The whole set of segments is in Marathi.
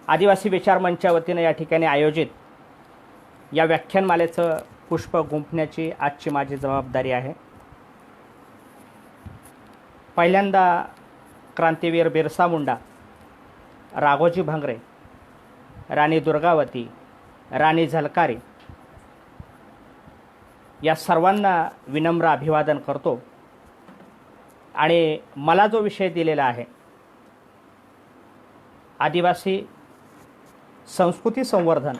आदिवासी विचार मंचच्या वतीनं या ठिकाणी आयोजित या व्याख्यानमालेचं पुष्प गुंफण्याची आजची माझी जबाबदारी आहे। पहिल्यांदा क्रांतीवीर बिरसा मुंडा, राघोजी भांगरे, राणी दुर्गावती, राणी झलकारी या सर्वांना विनम्र अभिवादन करतो आणि मला जो विषय दिलेला आहे आदिवासी संस्कृती संवर्धन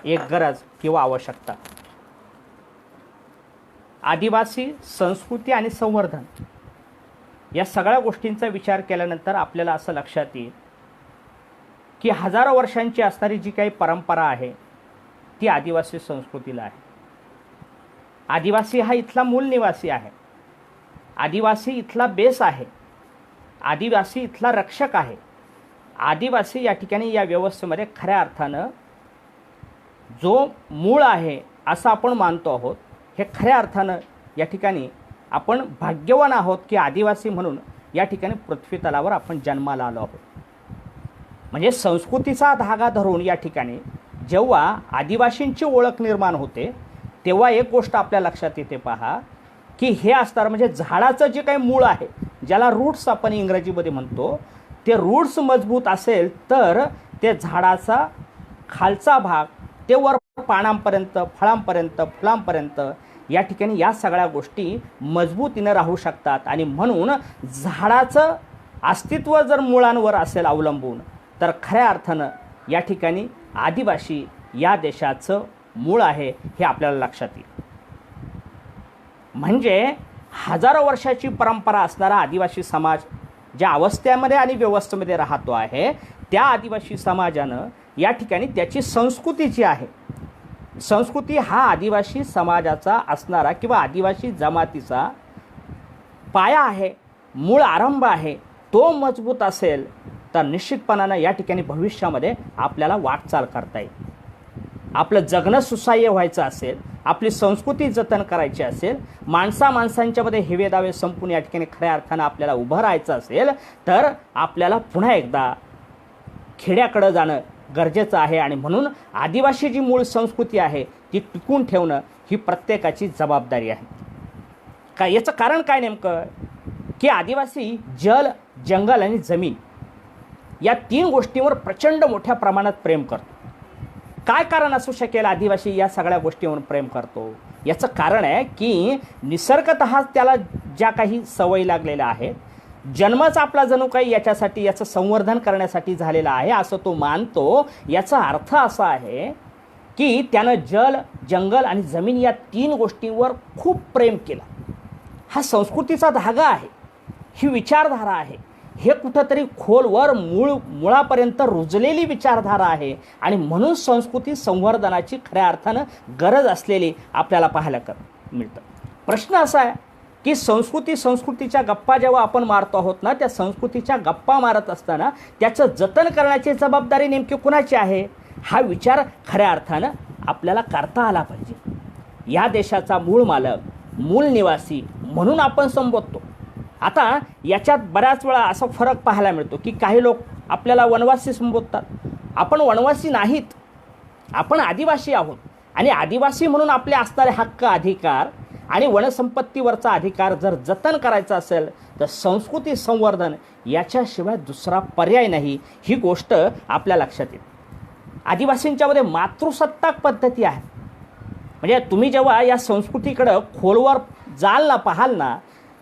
एक गरज किंवा आवश्यकता। आदिवासी संस्कृती आणि संवर्धन या सगळ्या गोष्टींचा विचार केल्यानंतर आपल्याला असं लक्षात येईल की हजारो वर्षांची असणारी जी काही परंपरा आहे ती आदिवासी संस्कृतीला आहे। आदिवासी हा इथला मूल निवासी आहे, आदिवासी इथला बेस आहे, आदिवासी इथला रक्षक आहे। आदिवासी या ठिकाणी या व्यवस्थेमध्ये खऱ्या अर्थानं जो मूळ आहे असं आपण मानतो आहोत। हे खऱ्या अर्थानं या ठिकाणी आपण भाग्यवान आहोत की आदिवासी म्हणून या ठिकाणी पृथ्वी तलावर आपण जन्माला आलो आहोत। म्हणजे संस्कृतीचा धागा धरून या ठिकाणी जेव्हा आदिवासींची ओळख निर्माण होते तेव्हा एक गोष्ट आपल्या लक्षात येते पहा की हे असणार म्हणजे झाडाचं जे काही मूळ आहे ज्याला रूट्स आपण इंग्रजीमध्ये म्हणतो ते रूट्स मजबूत असेल तर ते झाडाचा खालचा भाग ते वर पानांपर्यंत फळांपर्यंत फुलांपर्यंत या ठिकाणी या सगळ्या गोष्टी मजबूतीनं राहू शकतात। आणि म्हणून झाडाचं अस्तित्व जर मुळांवर असेल अवलंबून तर खऱ्या अर्थानं या ठिकाणी आदिवासी या देशाचं मूळ आहे हे आपल्याला लक्षात येईल। म्हणजे हजारो वर्षाची परंपरा असणारा आदिवासी समाज ज्या अवस्थेमध्ये आणि व्यवस्थेमध्ये राहतो आहे त्या आदिवासी समाजानं या ठिकाणी त्याची संस्कृती जी आहे, संस्कृती हा आदिवासी समाजाचा असणारा किंवा आदिवासी जमातीचा पाया आहे, मूळ आरंभ आहे। तो मजबूत असेल तर निश्चितपणानं या ठिकाणी भविष्यामध्ये आपल्याला वाटचाल करता येईल। आपलं जगणं सुसह्य व्हायचं असेल, आपली संस्कृती जतन करायची असेल, माणसांच्यामध्ये हेवे दावे संपून या ठिकाणी खऱ्या अर्थानं आपल्याला उभं राहायचं असेल तर आपल्याला पुन्हा एकदा खेड्याकडं जाणं गरजेचं आहे। आणि म्हणून आदिवासी जी मूळ संस्कृती आहे ती टिकून ठेवणं ही प्रत्येकाची जबाबदारी आहे। काय याचं कारण काय नेमकं की आदिवासी जल, जंगल आणि जमीन या तीन गोष्टींवर प्रचंड मोठ्या प्रमाणात प्रेम करतो। काय कारण असू शकेल आदिवासी या सगळ्या गोष्टींवर प्रेम करतो? याचं कारण आहे की निसर्गतः त्याला ज्या काही सवयी लागलेल्या आहेत, जन्मच आपला जणू काही याच्यासाठी याचं संवर्धन करण्यासाठी झालेला आहे असं तो मानतो। याचा अर्थ असा आहे की त्यानं जल, जंगल आणि जमीन या तीन गोष्टींवर खूप प्रेम केलं। हा संस्कृतीचा धागा आहे, ही विचारधारा आहे, हे कुठंतरी खोलवर मुळापर्यंत रुजलेली विचारधारा आहे। आणि म्हणून संस्कृती संवर्धनाची खऱ्या अर्थानं गरज असलेली आपल्याला पाहायला मिळतं। प्रश्न असा आहे की संस्कृतीच्या गप्पा जेव्हा आपण मारतो आहोत ना, त्या संस्कृतीच्या गप्पा मारत असताना त्याचं जतन करण्याची जबाबदारी नेमकी कुणाची आहे हा विचार खऱ्या अर्थानं आपल्याला करता आला पाहिजे। या देशाचा मूळ मालक, मूळ निवासी म्हणून आपण संबोधतो। आता याच्यात बऱ्याच वेळा असा फरक पाहायला मिळतो की काही लोक आपल्याला वनवासी संबोधतात। आपण वनवासी नाहीत, आपण आदिवासी आहोत। आणि आदिवासी म्हणून आपले असणारे हक्क, अधिकार आणि वनसंपत्तीवरचा अधिकार जर जतन करायचा असेल तर संस्कृती संवर्धन याच्याशिवाय दुसरा पर्याय नाही, ही गोष्ट आपल्या लक्षात येते। आदिवासींच्यामध्ये मातृसत्ताक पद्धती आहे। म्हणजे तुम्ही जेव्हा या संस्कृतीकडं खोलवर जाल ना, पाहाल ना,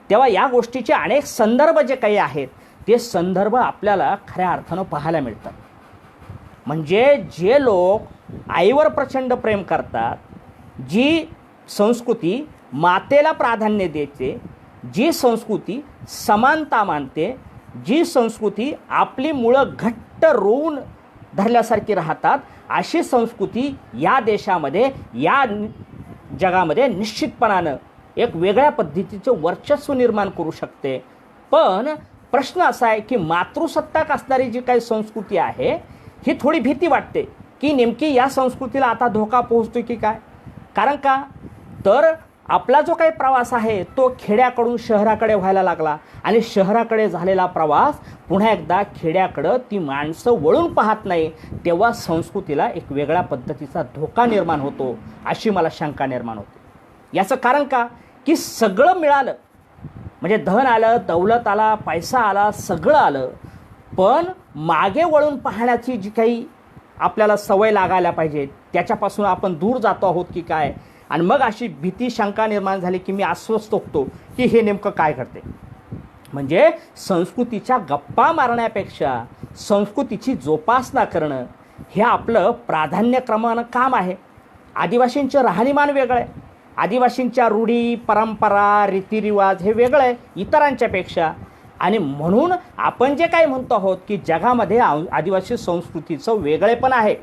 तेव्हा या गोष्टीचे अनेक संदर्भ जे काही आहेत ते संदर्भ आपल्याला खऱ्या अर्थानं पाहायला मिळतात। म्हणजे जे लोक आईवर प्रचंड प्रेम करतात, जी संस्कृती मातेला प्राधान्य देते, जी संस्कृती समानता मानते, जी संस्कृती आपली मुळं घट्ट रोवून धरल्यासारखी राहतात, अशी संस्कृती या देशामध्ये, या जगामध्ये निश्चितपणानं एक वेगळ्या पद्धतीचे वर्चस्व निर्माण करू शकते। पण प्रश्न असा आहे की मातृसत्ताक असणारी जी काही संस्कृती आहे ही थोडी भीती वाटते की नेमकी या संस्कृतीला आता धोका पोहोचतो की काय। कारण का तर आपला जो काही प्रवास आहे तो खेड्याकडून शहराकडे व्हायला लागला आणि शहराकडे झालेला प्रवास पुन्हा एकदा खेड्याकडं ती माणसं वळून पाहत नाही, तेव्हा संस्कृतीला एक वेगळ्या पद्धतीचा धोका निर्माण होतो, अशी मला शंका निर्माण होते. याचं कारण का, की सगळं मिळालं, म्हणजे धन आलं, दौलत आला, पैसा आला, सगळं आलं, पण मागे वळून पाहण्याची जी काही आपल्याला सवय लागायला पाहिजे त्याच्यापासून आपण दूर जातो आहोत की काय. आणि मग अशी भीती शंका निर्माण झाली की मी अस्वस्थ होतो की हे नेमकं काय करते. म्हणजे संस्कृतीच्या गप्पा मारण्यापेक्षा संस्कृतीची जोपासना करणं हे आपलं प्राधान्यक्रमानं काम आहे. आदिवासींचं राहणीमान वेगळं आहे, आदिवासींच्या रूढी परंपरा रीतिरिवाज हे वेगळं आहे इतरांच्यापेक्षा. आणि म्हणून आपण जे काही म्हणतो आहोत की जगामध्ये आदिवासी संस्कृतीचं वेगळेपण आहे,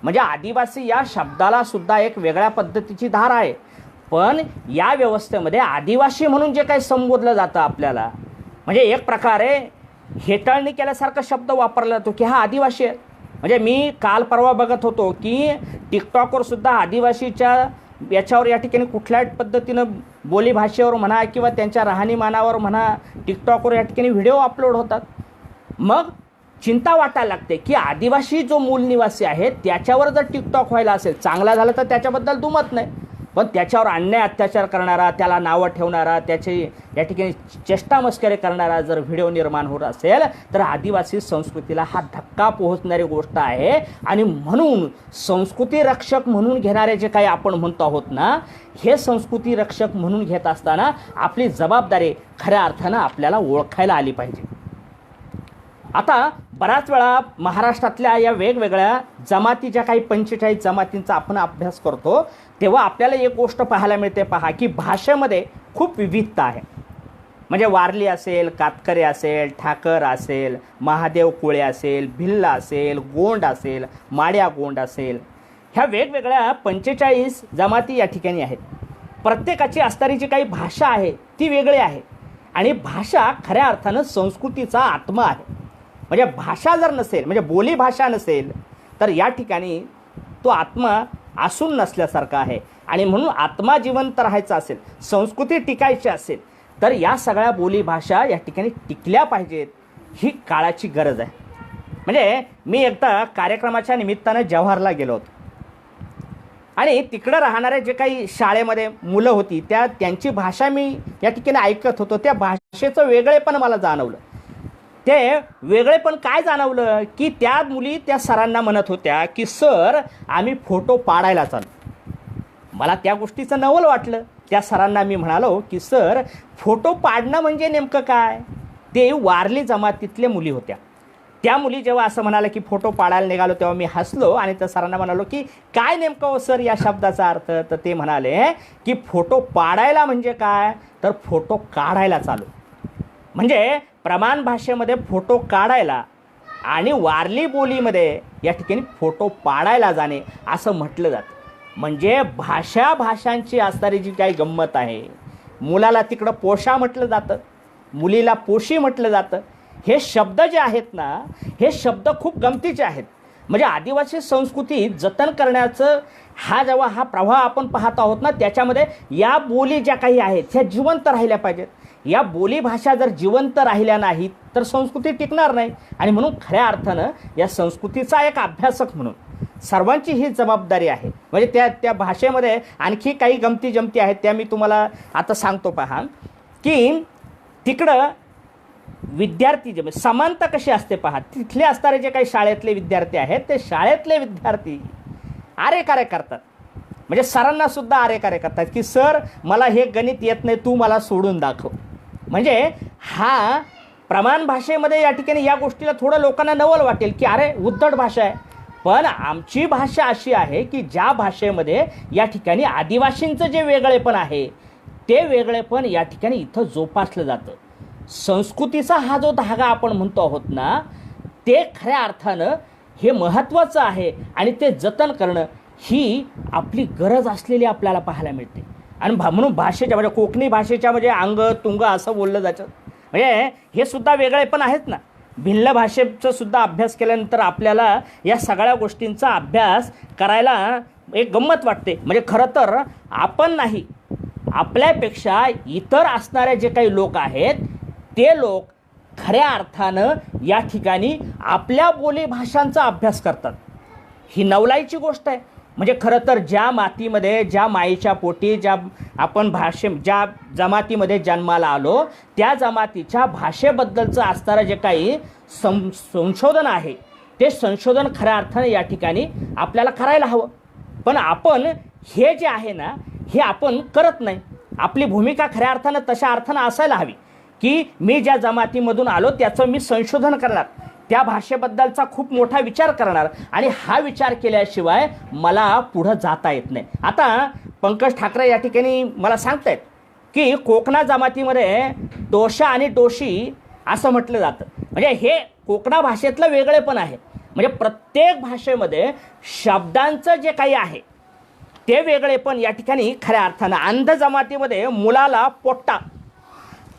म्हणजे आदिवासी या शब्दाला सुद्धा एक वेगळ्या पद्धतीची धार आहे. पण या व्यवस्थेमध्ये आदिवासी म्हणून जे काही संबोधलं जातं आपल्याला, म्हणजे एक प्रकारे हेटाळणी केल्यासारखा शब्द वापरला जातो की हा आदिवासी आहे. म्हणजे मी काल परवा बघत होतो की टिकटॉकवर सुद्धा आदिवासीच्या याच्यावर या ठिकाणी कुठल्याच पद्धतीनं बोलीभाषेवर म्हणा किंवा त्यांच्या राहणीमानावर म्हणा टिकटॉकवर या ठिकाणी व्हिडिओ अपलोड होतात. मग चिंता वाटायला लागते की आदिवासी जो मूल निवासी आहे त्याच्यावर जर टिकटॉक व्हायला असेल, चांगला झालं तर त्याच्याबद्दल दुमत नाही, पण त्याच्यावर अन्याय अत्याचार करणारा, त्याला नावं ठेवणारा, त्याचे या ठिकाणी चेष्टा मस्करी करणारा जर व्हिडिओ निर्माण होत असेल तर आदिवासी संस्कृतीला हा धक्का पोहोचणारी गोष्ट आहे. आणि म्हणून संस्कृती रक्षक म्हणून घेणारे जे काही आपण म्हणतो आहोत ना, हे संस्कृती रक्षक म्हणून घेत असताना आपली जबाबदारी खऱ्या अर्थानं आपल्याला ओळखायला आली पाहिजे. आता बऱ्याच वेळा महाराष्ट्रातल्या या वेगवेगळ्या जमाती, ज्या काही 45 जमातींचा आपण अभ्यास करतो, तेव्हा आपल्याला एक गोष्ट पाहायला मिळते, पहा की भाषेमध्ये खूप विविधता आहे. म्हणजे वारली असेल, कातकरी असेल, ठाकर असेल, महादेव कुळे असेल, भिल्ल असेल, गोंड असेल, माड्या गोंड असेल, ह्या वेगवेगळ्या 45 जमाती या ठिकाणी आहेत. प्रत्येकाची असणारी जी काही भाषा आहे ती वेगळी आहे. आणि भाषा खऱ्या अर्थानं संस्कृतीचा आत्मा आहे. म्हणजे भाषा जर नसेल, म्हणजे बोली भाषा नसेल, तर या ठिकाणी तो आत्मा असून नसल्यासारखा आहे. आणि म्हणून आत्मा जिवंत राहायचा असेल, संस्कृती टिकायची असेल, तर या सगळ्या बोली भाषा या ठिकाणी टिकल्या पाहिजेत, ही काळाची गरज आहे. म्हणजे मी एकदा कार्यक्रमाच्या निमित्तानं जव्हारला गेलो होतो आणि तिकडं राहणारे जे काही शाळेमध्ये मुलं होती त्यांची भाषा मी या ठिकाणी ऐकत होतो. त्या भाषेचं वेगळेपण मला जाणवलं. ते वेगळेपण काय जाणवलं की त्या मुली त्या सरांना म्हणत होत्या की सर आम्ही फोटो पाडायला चाललो. मला त्या गोष्टीचं नवल वाटलं. त्या सरांना मी म्हणालो की सर फोटो पाडणं म्हणजे नेमकं काय. ते वारली जमातीतल्या मुली होत्या. त्या मुली जेव्हा असं म्हणाले की फोटो पाडायला निघालो तेव्हा मी हसलो आणि त्या सरांना म्हणालो की काय नेमकं हो सर या शब्दाचा अर्थ. तर ते म्हणाले की फोटो पाडायला म्हणजे काय, तर फोटो काढायला चालू. म्हणजे प्रमाण भाषेमध्ये फोटो काढायला आणि वारली बोलीमध्ये या ठिकाणी फोटो पाडायला जाणे असं म्हटलं जातं. म्हणजे भाषांची असणारी जी काही गंमत आहे, मुलाला तिकडं पोशा म्हटलं जातं, मुलीला पोशी म्हटलं जातं. हे शब्द जे आहेत ना, हे शब्द खूप गमतीचे आहेत. म्हणजे आदिवासी संस्कृती जतन करण्याचं जेव्हा हा प्रवाह आपण पाहत आहोत ना, त्याच्यामध्ये या बोली ज्या काही आहेत ह्या जिवंत राहिल्या पाहिजेत. या बोली भाषा जर जिवंत राहिल्या नाहीत तर संस्कृती टिकणार नाही. आणि म्हणून खऱ्या अर्थानं या संस्कृतीचा एक अभ्यासक म्हणून सर्वांची ही जबाबदारी आहे. म्हणजे त्या भाषेमध्ये आणखी काही गमती जमती आहेत, त्या मी तुम्हाला आता सांगतो. पहा की तिकडं विद्यार्थी जे समानता कशी असते पहा. तिथले असणारे जे काही शाळेतले विद्यार्थी आहेत ते शाळेतले विद्यार्थी आरेकारे करतात. म्हणजे सरांना सुद्धा आरेकारे करतात की सर मला हे गणित येत नाही, तू मला सोडून दाखव. म्हणजे हा प्रमाण भाषेमध्ये या ठिकाणी या गोष्टीला थोडं लोकांना नवल वाटेल की अरे उद्धट भाषा आहे. पण आमची भाषा अशी आहे की ज्या भाषेमध्ये या ठिकाणी आदिवासींचं जे वेगळेपण आहे ते वेगळेपण या ठिकाणी इथं जोपासलं जातं. संस्कृतीचा हा जो धागा आपण म्हणतो आहोत ना, ते खऱ्या अर्थानं हे महत्त्वाचं आहे आणि ते जतन करणं ही आपली गरज असलेली आपल्याला पाहायला मिळते. आणि म्हणून भाषेच्या म्हणजे कोकणी भाषेच्या म्हणजे अंग तुंग असं बोललं जातं. म्हणजे हे सुद्धा वेगळेपण आहेत ना. भिल्ल भाषेचा सुद्धा अभ्यास केल्यानंतर आपल्याला या सगळ्या गोष्टींचा अभ्यास करायला एक गंमत वाटते. म्हणजे खरं तर आपण नाही, आपल्यापेक्षा इतर असणारे जे काही लोक आहेत ते लोक खऱ्या अर्थानं या ठिकाणी आपल्या बोलीभाषांचा अभ्यास करतात. ही नवलाईची गोष्ट आहे. म्हणजे खरं तर ज्या मातीमध्ये, ज्या माईच्या पोटी, ज्या आपण ज्या जमातीमध्ये जन्माला आलो त्या जमातीच्या भाषेबद्दलचं असणारं जे काही संशोधन आहे ते संशोधन खऱ्या अर्थाने या ठिकाणी आपल्याला करायला हवं. पण आपण हे जे आहे ना हे आपण करत नाही. आपली भूमिका खऱ्या अर्थानं तशा अर्थानं असायला हवी की मी ज्या जमातीमधून आलो त्याचं मी संशोधन करणार, त्या भाषेबद्दलचा खूप मोठा विचार करणार आणि हा विचार केल्याशिवाय मला पुढं जाता येत नाही. आता पंकज ठाकरे या ठिकाणी मला सांगतायत की कोकणा जमातीमध्ये डोशा आणि डोशी असं म्हटलं जातं. म्हणजे हे कोकणा भाषेतलं वेगळेपण आहे. म्हणजे प्रत्येक भाषेमध्ये शब्दांचं जे काही आहे ते वेगळेपण या ठिकाणी खऱ्या अर्थानं अंध जमातीमध्ये मुलाला पोट्टा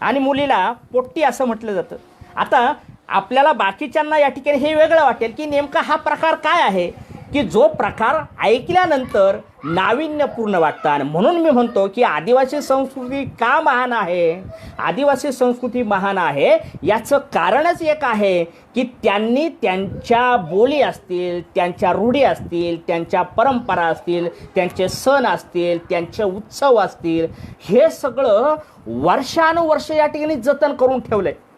आणि मुलीला पोट्टी असं म्हटलं जातं. आता आपल्याला बाकीच्यांना या ठिकाणी हे वेगळं वाटेल की नेमका हा प्रकार काय आहे, की जो प्रकार ऐकल्यानंतर नाविन्यपूर्ण वाटतं. आणि म्हणून मी म्हणतो की आदिवासी संस्कृती का महान आहे, आदिवासी संस्कृती महान आहे याचं कारणच एक आहे की त्यांनी त्यांच्या बोली असतील, त्यांच्या रूढी असतील, त्यांच्या परंपरा असतील, त्यांचे सण असतील, त्यांचे उत्सव असतील, हे सगळं वर्षानुवर्ष या ठिकाणी जतन करून ठेवलं आहे.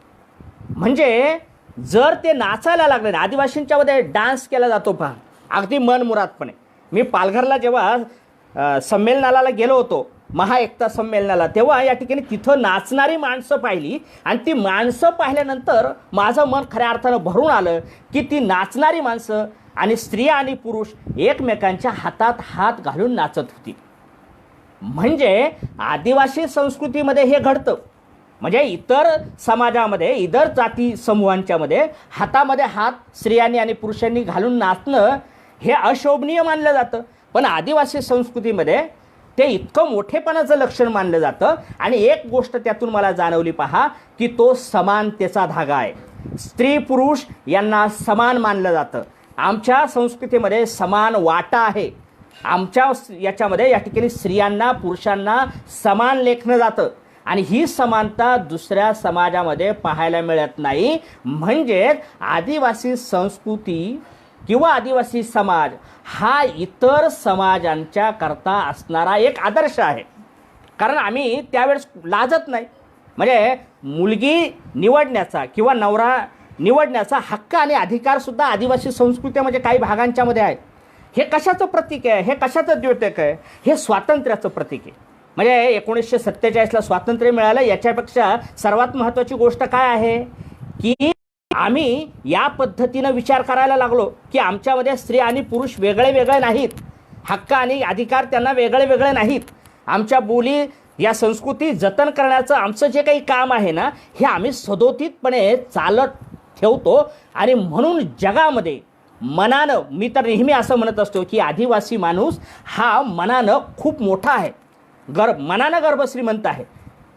म्हणजे जर ते नाचायला लागले ना, आदिवासींच्या मध्ये डान्स केला जातो पहा अगदी मनमुरादपणे. मी पालघरला जेव्हा संमेलनाला गेलो होतो, महाएकता संमेलनाला, तेव्हा या ठिकाणी तिथं नाचणारी माणसं पाहिली आणि ती माणसं पाहिल्यानंतर माझं मन खऱ्या अर्थानं भरून आलं की ती नाचणारी माणसं आणि स्त्रिया आणि पुरुष एकमेकांच्या हातात हात घालून नाचत होती. म्हणजे आदिवासी संस्कृतीमध्ये हे घडतं. म्हणजे इतर समाजामध्ये, इतर जाती समूहांच्यामध्ये हातामध्ये हात स्त्रियांनी आणि पुरुषांनी घालून नाचणं हे अशोभनीय मानलं जातं. पण आदिवासी संस्कृतीमध्ये ते इतकं मोठेपणाचं लक्षण मानलं जातं. आणि एक गोष्ट त्यातून मला जाणवली पहा की तो समानतेचा धागा आहे. स्त्री पुरुष यांना समान मानलं जातं. आमच्या संस्कृतीमध्ये समान वाटा आहे. आमच्या याच्यामध्ये या ठिकाणी स्त्रियांना पुरुषांना समान लेखलं जातं आणि ही समानता दुसऱ्या समाजामध्ये पाहायला मिळत नाही. म्हणजे आदिवासी संस्कृती किंवा आदिवासी समाज हा इतर समाजांच्या करता असणारा एक आदर्श आहे. कारण आम्ही त्यावेळेस लाजत नाही. म्हणजे मुलगी निवडण्याचा किंवा नवरा निवडण्याचा हक्क आणि अधिकारसुद्धा आदिवासी संस्कृतीमध्ये काही भागांच्यामध्ये आहे. हे कशाचं प्रतीक आहे, हे कशाचं द्योतक आहे, हे स्वातंत्र्याचं प्रतीक आहे. म्हणजे 1947ला स्वातंत्र्य मिळालं. याच्यापेक्षा सर्वात महत्त्वाची गोष्ट काय आहे की आम्ही या पद्धतीनं विचार करायला लागलो की आमच्यामध्ये स्त्री आणि पुरुष वेगळे वेगळे नाहीत, हक्क आणि अधिकार त्यांना वेगळे वेगळे नाहीत. आमच्या बोली या संस्कृती जतन करण्याचं आमचं जे काही काम आहे ना हे आम्ही सदोदितपणे चालत ठेवतो. आणि म्हणून जगामध्ये मनानं, मी तर नेहमी असं म्हणत असतो की आदिवासी माणूस हा मनानं खूप मोठा आहे, मनानं गर्भश्रीमंत आहे.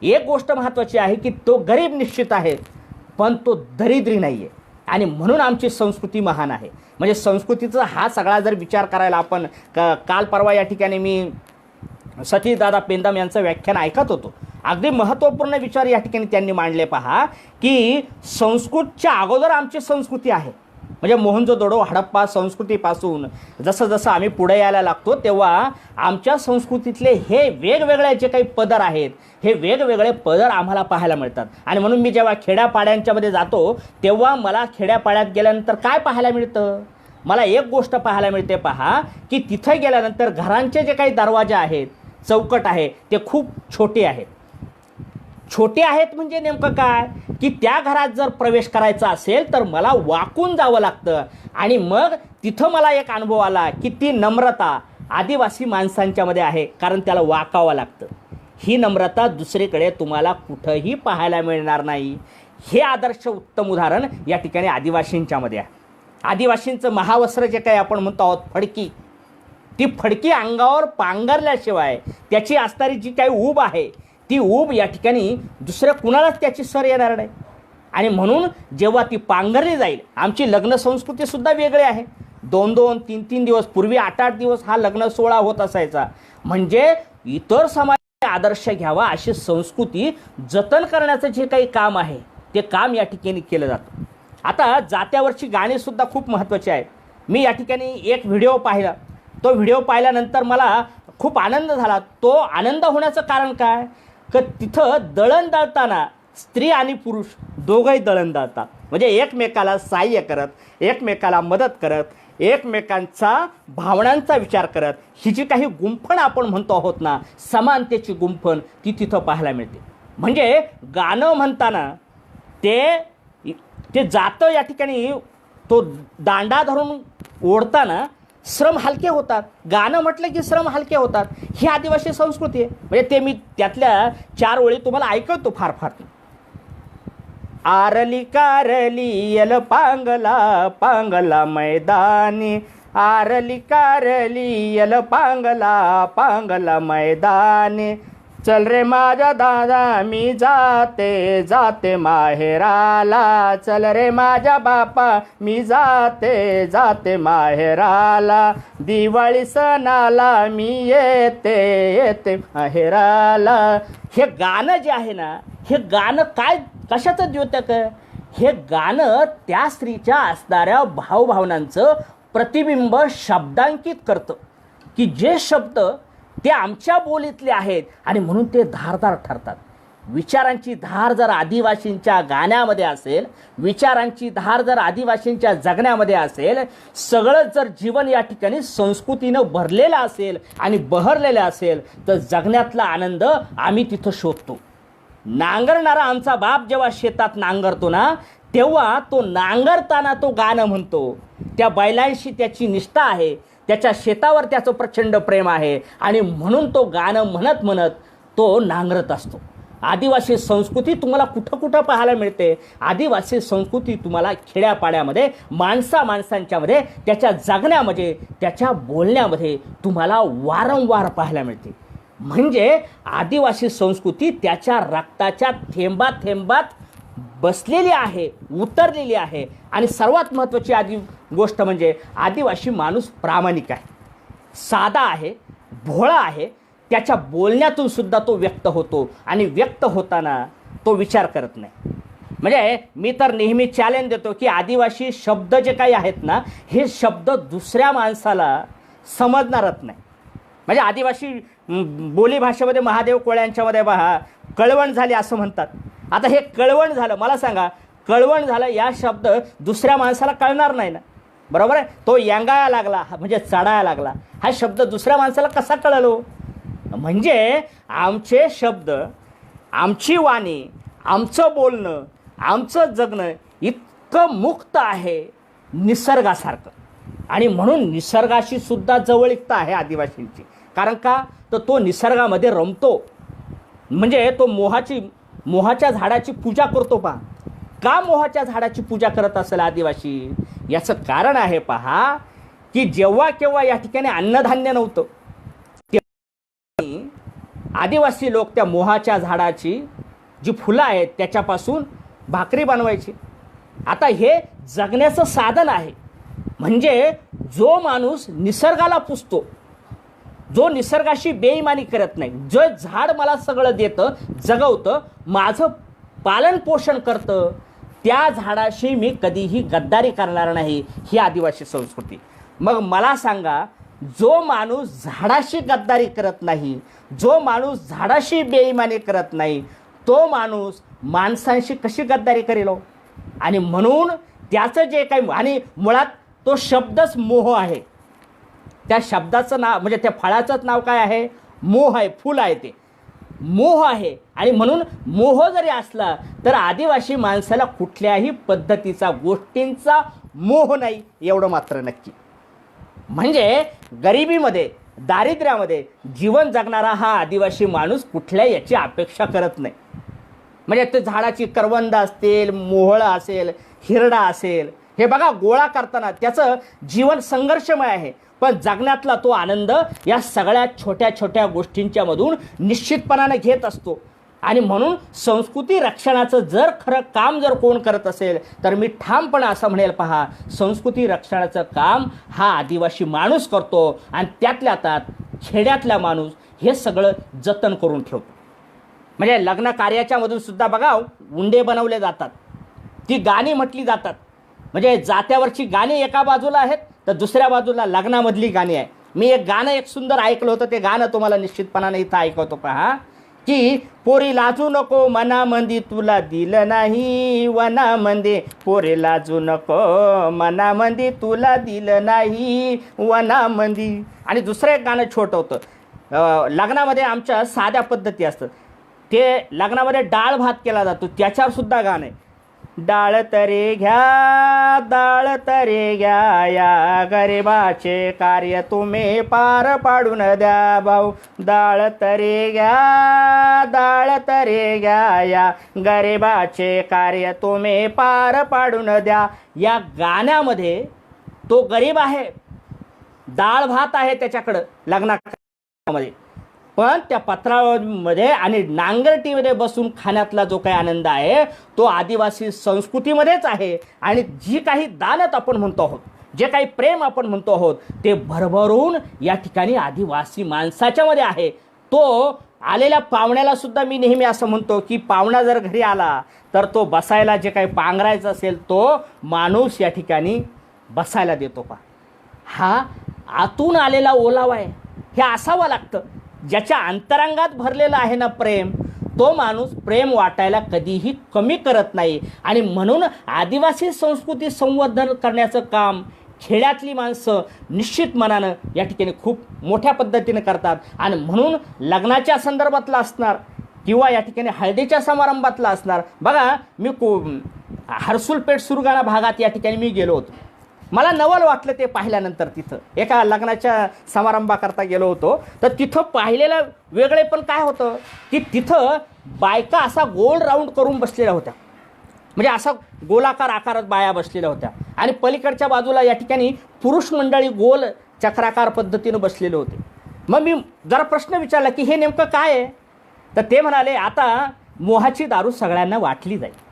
एक गोष्ट महत्त्वाची आहे की तो गरीब निश्चित आहे पण तो दरिद्री नाही आहे. आणि म्हणून आमची संस्कृती महान आहे. म्हणजे संस्कृतीचा हा सगळा जर विचार करायला आपण काल परवा या ठिकाणी मी सतीशदादा पेंदाम यांचं व्याख्यान ऐकत होतो. अगदी महत्त्वपूर्ण विचार या ठिकाणी त्यांनी मांडले पहा की संस्कृतच्या अगोदर आमची संस्कृती आहे. म्हणजे मोहनजोदडो हडप्पा संस्कृतीपासून जसं जसं आम्ही पुढे यायला लागतो तेव्हा आमच्या संस्कृतीतले हे वेगवेगळे जे काही पदर आहेत हे वेगवेगळे पदर आम्हाला पाहायला मिळतात. आणि म्हणून मी जेव्हा खेड्यापाड्यांच्यामध्ये जातो तेव्हा मला खेड्यापाड्यात गेल्यानंतर काय पाहायला मिळतं, मला एक गोष्ट पाहायला मिळते पहा की तिथे गेल्यानंतर घरांचे जे काही दरवाजे आहेत, चौकट आहे ते खूप छोटे आहेत. छोटे आहेत म्हणजे नेमकं काय की त्या घरात जर प्रवेश करायचा असेल तर मला वाकून जावं लागतं. आणि मग तिथं मला एक अनुभव आला की ती नम्रता आदिवासी माणसांच्यामध्ये आहे, कारण त्याला वाकावं लागतं. ही नम्रता दुसरीकडे तुम्हाला कुठंही पाहायला मिळणार नाही. हे आदर्श उत्तम उदाहरण या ठिकाणी आदिवासींच्यामध्ये आहे. आदिवासींचं महावस्त्र जे काही आपण म्हणतो आहोत फडकी, ती फडकी अंगावर पांघरल्याशिवाय त्याची असणारी जी काही ऊब आहे ती ऊब या ठिकाणी दुसऱ्या कुणालाच त्याची सर येणार नाही. आणि म्हणून जेव्हा ती पांघरली जाईल, आमची लग्न संस्कृतीसुद्धा वेगळी आहे. 2-2, 3-3 दिवस, पूर्वी 8-8 दिवस हा लग्न सोहळा होत असायचा. म्हणजे इतर समाज आदर्श घ्यावा, अशी संस्कृती जतन करण्याचं जे काही काम आहे ते काम या ठिकाणी केलं जातं. आता जात्यावरची गाणी सुद्धा खूप महत्त्वाची आहेत. मी या ठिकाणी एक व्हिडिओ पाहिला. तो व्हिडिओ पाहिल्यानंतर मला खूप आनंद झाला. तो आनंद होण्याचं कारण काय, की तिथं दळण दळताना स्त्री आणि पुरुष दोघंही दळण दळतात. म्हणजे एकमेकाला सहाय्य करत, एकमेकाला मदत करत, एकमेकांचा भावनांचा विचार करत, ही जी काही गुंफण आपण म्हणतो आहोत ना, समानतेची गुंफण, ती तिथं पाहायला मिळते. म्हणजे गाणं म्हणताना ते जातं या ठिकाणी, तो दांडा धरून ओढताना श्रम हलके होतात. गाणं म्हटलं की श्रम हलके होतात. ही आदिवासी संस्कृती आहे. म्हणजे ते मी त्यातल्या 4 ओळी तुम्हाला ऐकवतो फार फार. आरली कारली यल पांगला पांगला मैदानी, आरली कारली यल पांगला पांगला मैदानी, चल रे माझा दादा मी जाते जाते माहेराला, चल रे माझ्या बापा मी जाते जाते माहेराला, दिवाळी सणाला मी येते येते माहेराला. हे गाणं जे आहे ना, हे गाणं काय कशाचं द्योतक आहे? हे गाणं त्या स्त्रीच्या असणाऱ्या भावभावनांचं प्रतिबिंब शब्दांकित करतं, की जे शब्द ते आमच्या बोलीतले आहेत आणि म्हणून ते धारदार ठरतात. विचारांची धार जर आदिवासींच्या गाण्यामध्ये असेल, विचारांची धार जर आदिवासींच्या जगण्यामध्ये असेल, सगळं जर जीवन या ठिकाणी संस्कृतीनं भरलेलं असेल आणि बहरलेलं असेल, तर जगण्यातला आनंद आम्ही तिथं शोधतो. नांगरणारा आमचा बाप जेव्हा शेतात नांगरतो ना, तेव्हा तो नांगरताना तो गाणं म्हणतो. त्या बैलांशी त्याची निष्ठा आहे, त्याच्या शेतावर त्याचं प्रचंड प्रेम आहे आणि म्हणून तो गाणं म्हणत म्हणत तो नांगरत असतो. आदिवासी संस्कृती तुम्हाला कुठं कुठं पाहायला मिळते. आदिवासी संस्कृती तुम्हाला खेड्यापाड्यामध्ये, माणसांच्यामध्ये, त्याच्या जगण्यामध्ये, त्याच्या बोलण्यामध्ये तुम्हाला वारंवार पाहायला मिळते. म्हणजे आदिवासी संस्कृती त्याच्या रक्ताच्या थेंबात थेंबात बसलेली आहे, उतरलेली आहे. आणि सर्वात महत्त्वाची गोष्ट म्हणजे आदिवासी माणूस प्रामाणिक आहे, साधा आहे, भोळा आहे. त्याच्या बोलण्यातून सुद्धा तो व्यक्त होतो आणि व्यक्त होताना तो विचार करत नाही. म्हणजे मी तर नेहमी चॅलेंज देतो की आदिवासी शब्द जे काही आहेत ना, हे शब्द दुसऱ्या माणसाला समजणारच नाही. म्हणजे आदिवासी बोलीभाषेमध्ये महादेव कोळ्यांच्यामध्ये पहा, कळवण झाली असं म्हणतात. आता हे कळवण झालं, मला सांगा, कळवण झालं या शब्द दुसऱ्या माणसाला कळणार नाही ना, बरोबर आहे. तो यांगाया लागला म्हणजे चढायला लागला, हा शब्द दुसऱ्या माणसाला कसा कळलो? म्हणजे आमचे शब्द, आमची वाणी, आमचं बोलणं, आमचं जगणं इतकं मुक्त आहे निसर्गासारखं. आणि म्हणून निसर्गाशी सुद्धा जवळीकता आहे आदिवासींची. कारण का, तर तो निसर्गामध्ये रमतो. म्हणजे तो मोहाच्या झाडाची पूजा करतो. पहा, का मोहाच्या झाडाची पूजा करत असेल आदिवासी? याचं कारण आहे पहा, की जेव्हा केव्हा या ठिकाणी अन्नधान्य नव्हतं, आदिवासी लोक त्या मोहाच्या झाडाची जी फुलं आहेत त्याच्यापासून भाकरी बनवायची. आता हे जगण्याचं साधन आहे. म्हणजे जो माणूस निसर्गाला पुजतो, जो निसर्गाशी बेईमानी करत नाही, जो झाड मला सगळं देतं, जगवतं, माझं पालन पोषण करतं, त्या झाडाशी मी कधीही गद्दारी करणार नाही, ही आदिवासी संस्कृती. मग मला सांगा, जो माणूस झाडाशी गद्दारी करत नाही, जो माणूस झाडाशी बेईमानी करत नाही, तो माणूस माणसांशी कशी गद्दारी करेल? आणि म्हणून त्याचं जे काही, आणि मुळात तो शब्दच मोह आहे. त्या शब्दाचं नाव म्हणजे त्या फळाचंच नाव काय आहे? मोह आहे, फुल आहे, ते मोह आहे. आणि म्हणून मोह जरी असला तर आदिवासी माणसाला कुठल्याही पद्धतीचा, गोष्टींचा मोह नाही, एवढं मात्र नक्की. म्हणजे गरिबीमध्ये, दारिद्र्यामध्ये जीवन जगणारा हा आदिवासी माणूस कुठल्या याची अपेक्षा करत नाही. म्हणजे ते झाडाची करवंद असतील, मोहळं असेल, हिरडा असेल, हे बघा गोळा करताना त्याचं जीवन संघर्षमय आहे, पण जगण्यातला तो आनंद या सगळ्या छोट्या छोट्या गोष्टींच्या मधून निश्चितपणाने घेत असतो. आणि म्हणून संस्कृती रक्षणाचं जर खरं काम जर कोण करत असेल तर मी ठामपणे असं म्हणेल, पहा, संस्कृती रक्षणाचं काम हा आदिवासी माणूस करतो. आणि त्यातल्या त्यात खेड्यातला माणूस हे सगळं जतन करून ठेवतो. म्हणजे लग्न कार्याच्या मधून सुद्धा बघा उंडे बनवले जातात, ती गाणी म्हटली जातात. म्हणजे जात्यावरची गाणी एका बाजूला आहेत तर दुसऱ्या बाजूला लग्नामधली गाणी आहे. मी एक गाणं एक सुंदर ऐकलं होतं, ते गाणं तुम्हाला निश्चितपणाने इथं ऐकवतो पहा, की पोरी लाजू नको मनामंदी तुला दिलं नाही वनामंदी, पोरी लाजू नको मनामंदी तुला दिलं नाही वनामंदी. आणि दुसरं एक गाणं छोटं होतं, लग्नामध्ये आमच्या साध्या पद्धती असतात, ते लग्नामध्ये डाळ भात केला जातो त्याच्यावर सुद्धा गाणं आहे, डाळ तरी घ्या डाळ तरी घ्या या गरिबाचे कार्य तुम्ही पार पाडून द्या भाऊ, डाळ तरी घ्या डाळ तरी घ्या या गरिबाचे कार्य तुम्ही पार पाडून द्या. या गाण्यामध्ये तो गरीब आहे, डाळ भात आहे त्याच्याकडं लग्नामध्ये, पण त्या पत्रामध्ये आणि नांगरटीमध्ये बसून खाण्यातला जो काही आनंद आहे तो आदिवासी संस्कृतीमध्येच आहे. आणि जी काही दानत आपण म्हणतो आहोत, जे काही प्रेम आपण म्हणतो आहोत, ते भरभरून या ठिकाणी आदिवासी माणसाच्यामध्ये आहे. तो आलेल्या पाहुण्याला सुद्धा मी नेहमी असं म्हणतो की पाहुणा जर घरी आला तर तो बसायला जे काही पांघरायचं असेल तो माणूस या ठिकाणी बसायला देतो. हा आतून आलेला ओलावा आहे, हे असावं लागतं. ज्याच्या अंतरंगात भरलेलं आहे ना प्रेम, तो माणूस प्रेम वाटायला कधीही कमी करत नाही. आणि म्हणून आदिवासी संस्कृती संवर्धन करण्याचं काम खेड्यातली माणसं निश्चित मनानं या ठिकाणी खूप मोठ्या पद्धतीने करतात. आणि म्हणून लग्नाच्या संदर्भातलं असणार किंवा या ठिकाणी हळदीच्या समारंभातलं असणार. बघा मी हर्सुलपेठ सुरगाणा भागात या ठिकाणी मी गेलो होतो, मला नवल वाटलं ते पाहिल्यानंतर. तिथं एका लग्नाच्या समारंभाकरता गेलो होतो तर तिथं पाहिलेलं वेगळे पण काय होतं की तिथं बायका असा गोल राऊंड करून बसलेल्या होत्या, म्हणजे असा गोलाकार आकारात बाया बसलेल्या होत्या. आणि पलीकडच्या बाजूला या ठिकाणी पुरुष मंडळी गोल चक्राकार पद्धतीनं बसलेले होते. मग मी जरा प्रश्न विचारला की हे नेमकं काय आहे, तर ते म्हणाले आता मोहाची दारू सगळ्यांना वाटली जाईल.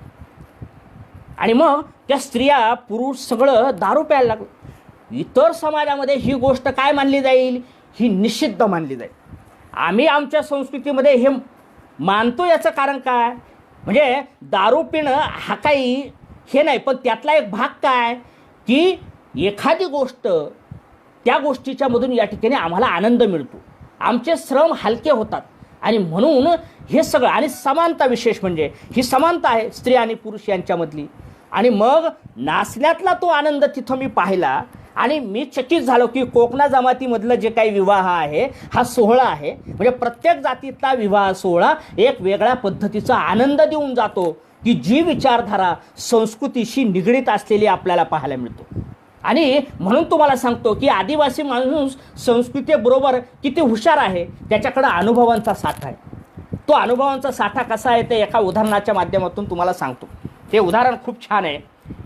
आणि मग त्या स्त्रिया पुरुष सगळं दारू प्यायला लागलं. इतर समाजामध्ये ही गोष्ट काय मानली जाईल, ही निषिद्ध मानली जाईल. आम्ही आमच्या संस्कृतीमध्ये हे मानतो. याचं कारण काय, म्हणजे दारू पिणं हा काही हे नाही, पण त्यातला एक भाग काय की एखादी गोष्ट त्या गोष्टीच्या मधून या ठिकाणी आम्हाला आनंद मिळतो, आमचे श्रम हलके होतात. आणि म्हणून हे सगळं, आणि समानता विशेष म्हणजे ही समानता आहे स्त्री आणि पुरुष यांच्यामधली. आणि मग नाचण्यातला तो आनंद तिथं मी पाहिला आणि मी चकित झालो की कोकणा जमातीमधलं जे काही विवाह आहे हा सोहळा आहे, म्हणजे प्रत्येक जातीतला विवाह सोहळा एक वेगळ्या पद्धतीचा आनंद देऊन जातो की जी विचारधारा संस्कृतीशी निगडीत असलेली आपल्याला पाहायला मिळतो. आणि म्हणून तुम्हाला सांगतो की आदिवासी माणूस संस्कृतीबरोबर किती हुशार आहे, त्याच्याकडे अनुभवांचा साठा आहे. तो अनुभवांचा साठा कसा आहे ते एका उदाहरणाच्या माध्यमातून तुम्हाला सांगतो. ते उदाहरण खूप छान आहे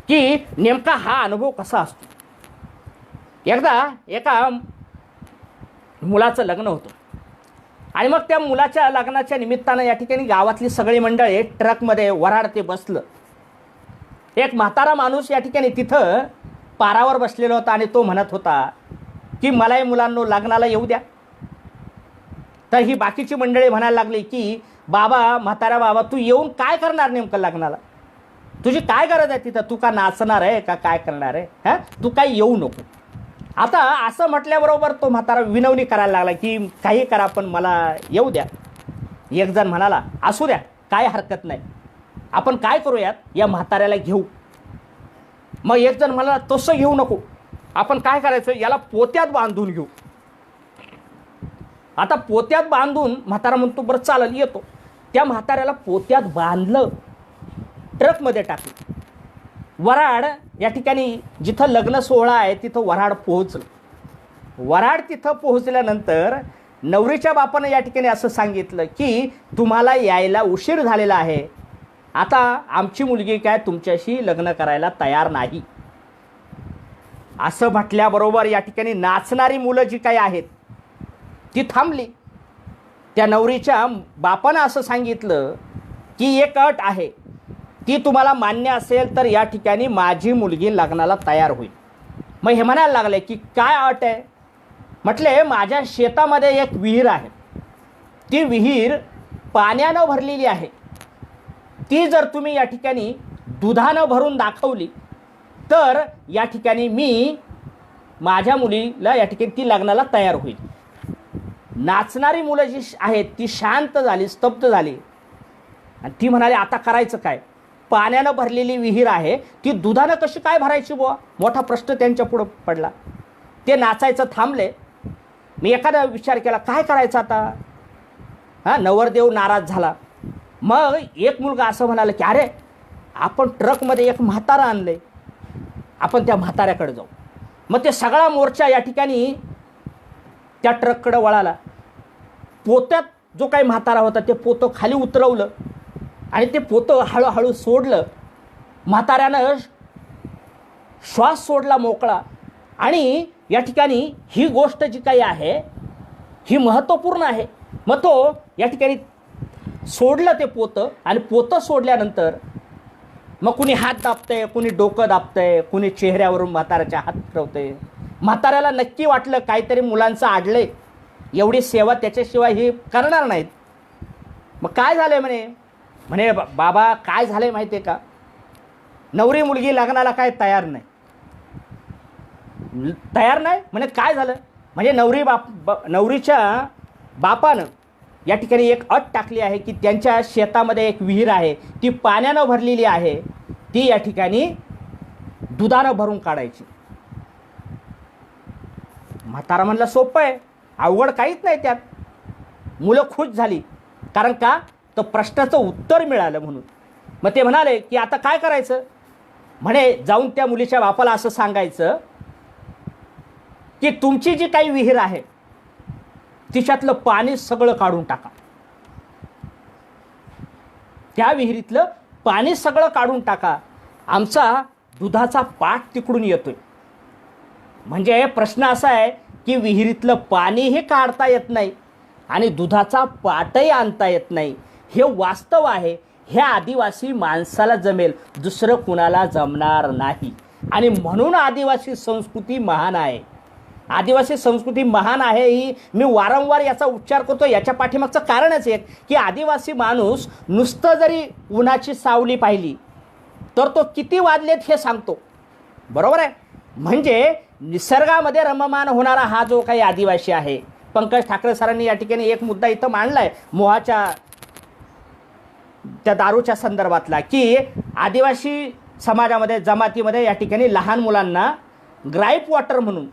की नेमका हा अनुभव कसा असतो. एकदा एका मुलाचं लग्न होतं आणि मग त्या मुलाच्या लग्नाच्या निमित्तानं या ठिकाणी गावातली सगळी मंडळी ट्रकमध्ये वऱ्हाड ते बसलं. एक म्हातारा माणूस या ठिकाणी तिथं पारावर बसलेला होता आणि तो म्हणत होता की मलाही मुलांनो लग्नाला येऊ द्या. तर ही बाकीची मंडळी म्हणायला लागली की बाबा, म्हातारा बाबा, तू येऊन काय करणार नेमकं लग्नाला, तुझी काय गरज आहे तिथं, तू का नाचणार आहे का काय करणार आहे, हां तू काय येऊ नको. आता असं म्हटल्याबरोबर तो म्हातारा विनवणी करायला लागला की काही करा पण मला येऊ द्या. एक जण म्हणाला असू द्या, काय हरकत नाही, आपण काय करूयात या म्हाताऱ्याला घेऊ. मग एक जण म्हणाला तसं घेऊ नको, आपण काय करायचं याला पोत्यात बांधून घेऊ. आता पोत्यात बांधून म्हातारा म्हणतो बरं चालेल येतो. त्या म्हाताऱ्याला पोत्यात बांधलं, ट्रकमध्ये टाकलं. वऱ्हाड या ठिकाणी जिथं लग्न सोहळा आहे तिथं वऱ्हाड पोहोचलं. वऱ्हाड तिथं पोहोचल्यानंतर नवरीच्या बापानं या ठिकाणी असं सांगितलं की तुम्हाला यायला उशीर झालेला आहे, आता आमची मुलगी काय तुमच्याशी लग्न करायला तयार नाही. असं म्हटल्याबरोबर या ठिकाणी नाचणारी मुलं जी काही आहेत ती थांबली. त्या नवरीच्या बापानं असं सांगितलं की एक अट आहे, ती तुम्हाला मान्य असेल तर या ठिकाणी माझी मुलगी लग्नाला तयार होईल. मग हे म्हणायला लागले की काय अट आहे. म्हटले माझ्या शेतामध्ये एक विहीर आहे ती विहीर पाण्यानं भरलेली आहे, ती जर तुम्ही या ठिकाणी दुधानं भरून दाखवली तर या ठिकाणी मी माझ्या मुलीला या ठिकाणी ती लग्नाला तयार होईल. नाचणारी मुलं जी आहेत ती शांत झाली, स्तब्ध झाली आणि ती म्हणाली आता करायचं काय? पाण्यानं भरलेली विहीर आहे, ती दुधानं कशी काय भरायची बुवा? मोठा प्रश्न त्यांच्या पुढं पडला. ते नाचायचं थांबले. मी एखादा विचार केला काय करायचं आता. नवरदेव नाराज झाला. मग एक मुलगा असं म्हणाला की अरे आपण ट्रकमध्ये एक म्हातारा आणले, आपण त्या म्हाताऱ्याकडे जाऊ. मग ते सगळा मोर्चा या ठिकाणी त्या ट्रककडे वळाला. पोत्यात जो काही म्हातारा होता ते पोतं खाली उतरवलं आणि ते पोतं हळूहळू सोडलं. म्हाताऱ्यानं श्वास सोडला मोकळा. आणि या ठिकाणी ही गोष्ट जी काही आहे ही महत्त्वपूर्ण आहे. मग तो या ठिकाणी सोडलं ते पोतं आणि पोतं सोडल्यानंतर मग कुणी हात दाबतंय, कुणी डोकं दाबतंय, कुणी चेहऱ्यावरून म्हाताऱ्याच्या हात फिरवतंय. म्हाताऱ्याला नक्की वाटलं काहीतरी मुलांचं आडलंय, एवढी सेवा त्याच्याशिवाय हे करणार नाहीत. मग काय झालं म्हणे बाबा काय झालंय माहिती आहे का, नवरी मुलगी लग्नाला काय तयार नाही. म्हणे काय झालं? म्हणजे नवरीच्या बापानं या ठिकाणी एक अट टाकली आहे की त्यांच्या शेतामध्ये एक विहीर आहे, ती पाण्यानं भरलेली आहे, ती या ठिकाणी दुधानं भरून काढायची. म्हातारा म्हणला सोपं आहे, अवघड काहीच नाही त्यात. मुलं खुश झाली, कारण का तर प्रश्नाचं उत्तर मिळालं म्हणून. मग ते म्हणाले की आता काय करायचं? म्हणे जाऊन त्या मुलीच्या बापाला असं सांगायचं की तुमची जी काही विहीर आहे तिच्यातलं पाणी सगळं काढून टाका, त्या विहिरीतलं पाणी सगळं काढून टाका, आमचा दुधाचा पाट तिकडून येतोय. म्हणजे प्रश्न असा आहे की विहिरीतलं पाणीही काढता येत नाही आणि दुधाचा पाटही आणता येत नाही. हे वास्तव आहे. ह्या आदिवासी माणसाला जमेल, दुसरं कुणाला जमणार नाही. आणि म्हणून आदिवासी संस्कृती महान आहे. आदिवासी संस्कृती महान आहे ही मी वारंवार याचा उच्चार करतो. याच्या पाठीमागचं कारणच एक की आदिवासी माणूस नुसतं जरी उन्हाची सावली पाहिली तर तो किती वाजलेत हे सांगतो. बरोबर आहे. म्हणजे निसर्गामध्ये रममान होणारा हा जो काही आदिवासी आहे. पंकज ठाकरे सरांनी या ठिकाणी एक मुद्दा इथं मांडलाय मोहाच्या त्या दारूच्या संदर्भातला, की आदिवासी समाजामध्ये जमातीमध्ये या ठिकाणी लहान मुलांना ग्राईप वॉटर म्हणून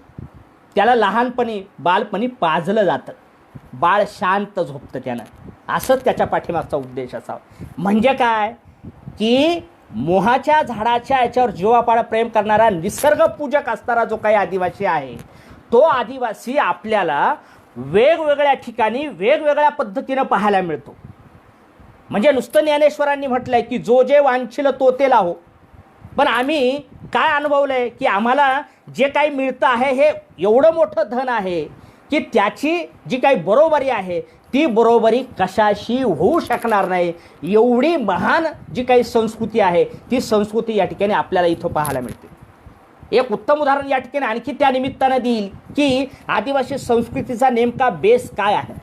त्याला लहानपणी बालपणी पाजलं जातं. बाळ शांत झोपतं त्यानं. असंच त्याच्या पाठीमागचा उद्देश असावा. म्हणजे काय की मोहाच्या झाडाच्या याच्यावर जीवापाड प्रेम करणारा निसर्गपूजक असणारा जो काही आदिवासी आहे तो आदिवासी आपल्याला वेगवेगळ्या ठिकाणी वेगवेगळ्या पद्धतीनं पाहायला मिळतो. म्हणजे नुसतं ज्ञानेश्वरांनी म्हटलंय की जो जे वांछिल तो ते लाहो. पण आम्ही काय अनुभवलंय की आम्हाला जे काही मिळतं आहे हे एवढं मोठं धन आहे की त्याची जी काही बरोबरी आहे ती बरोबरी कशाशी होऊ शकणार नाही. एवढी महान जी काही संस्कृती आहे ती संस्कृती या ठिकाणी आपल्याला इथं पाहायला मिळते. एक उत्तम उदाहरण या ठिकाणी आणखी त्या निमित्तानं देईल की आदिवासी संस्कृतीचा नेमका बेस काय आहे,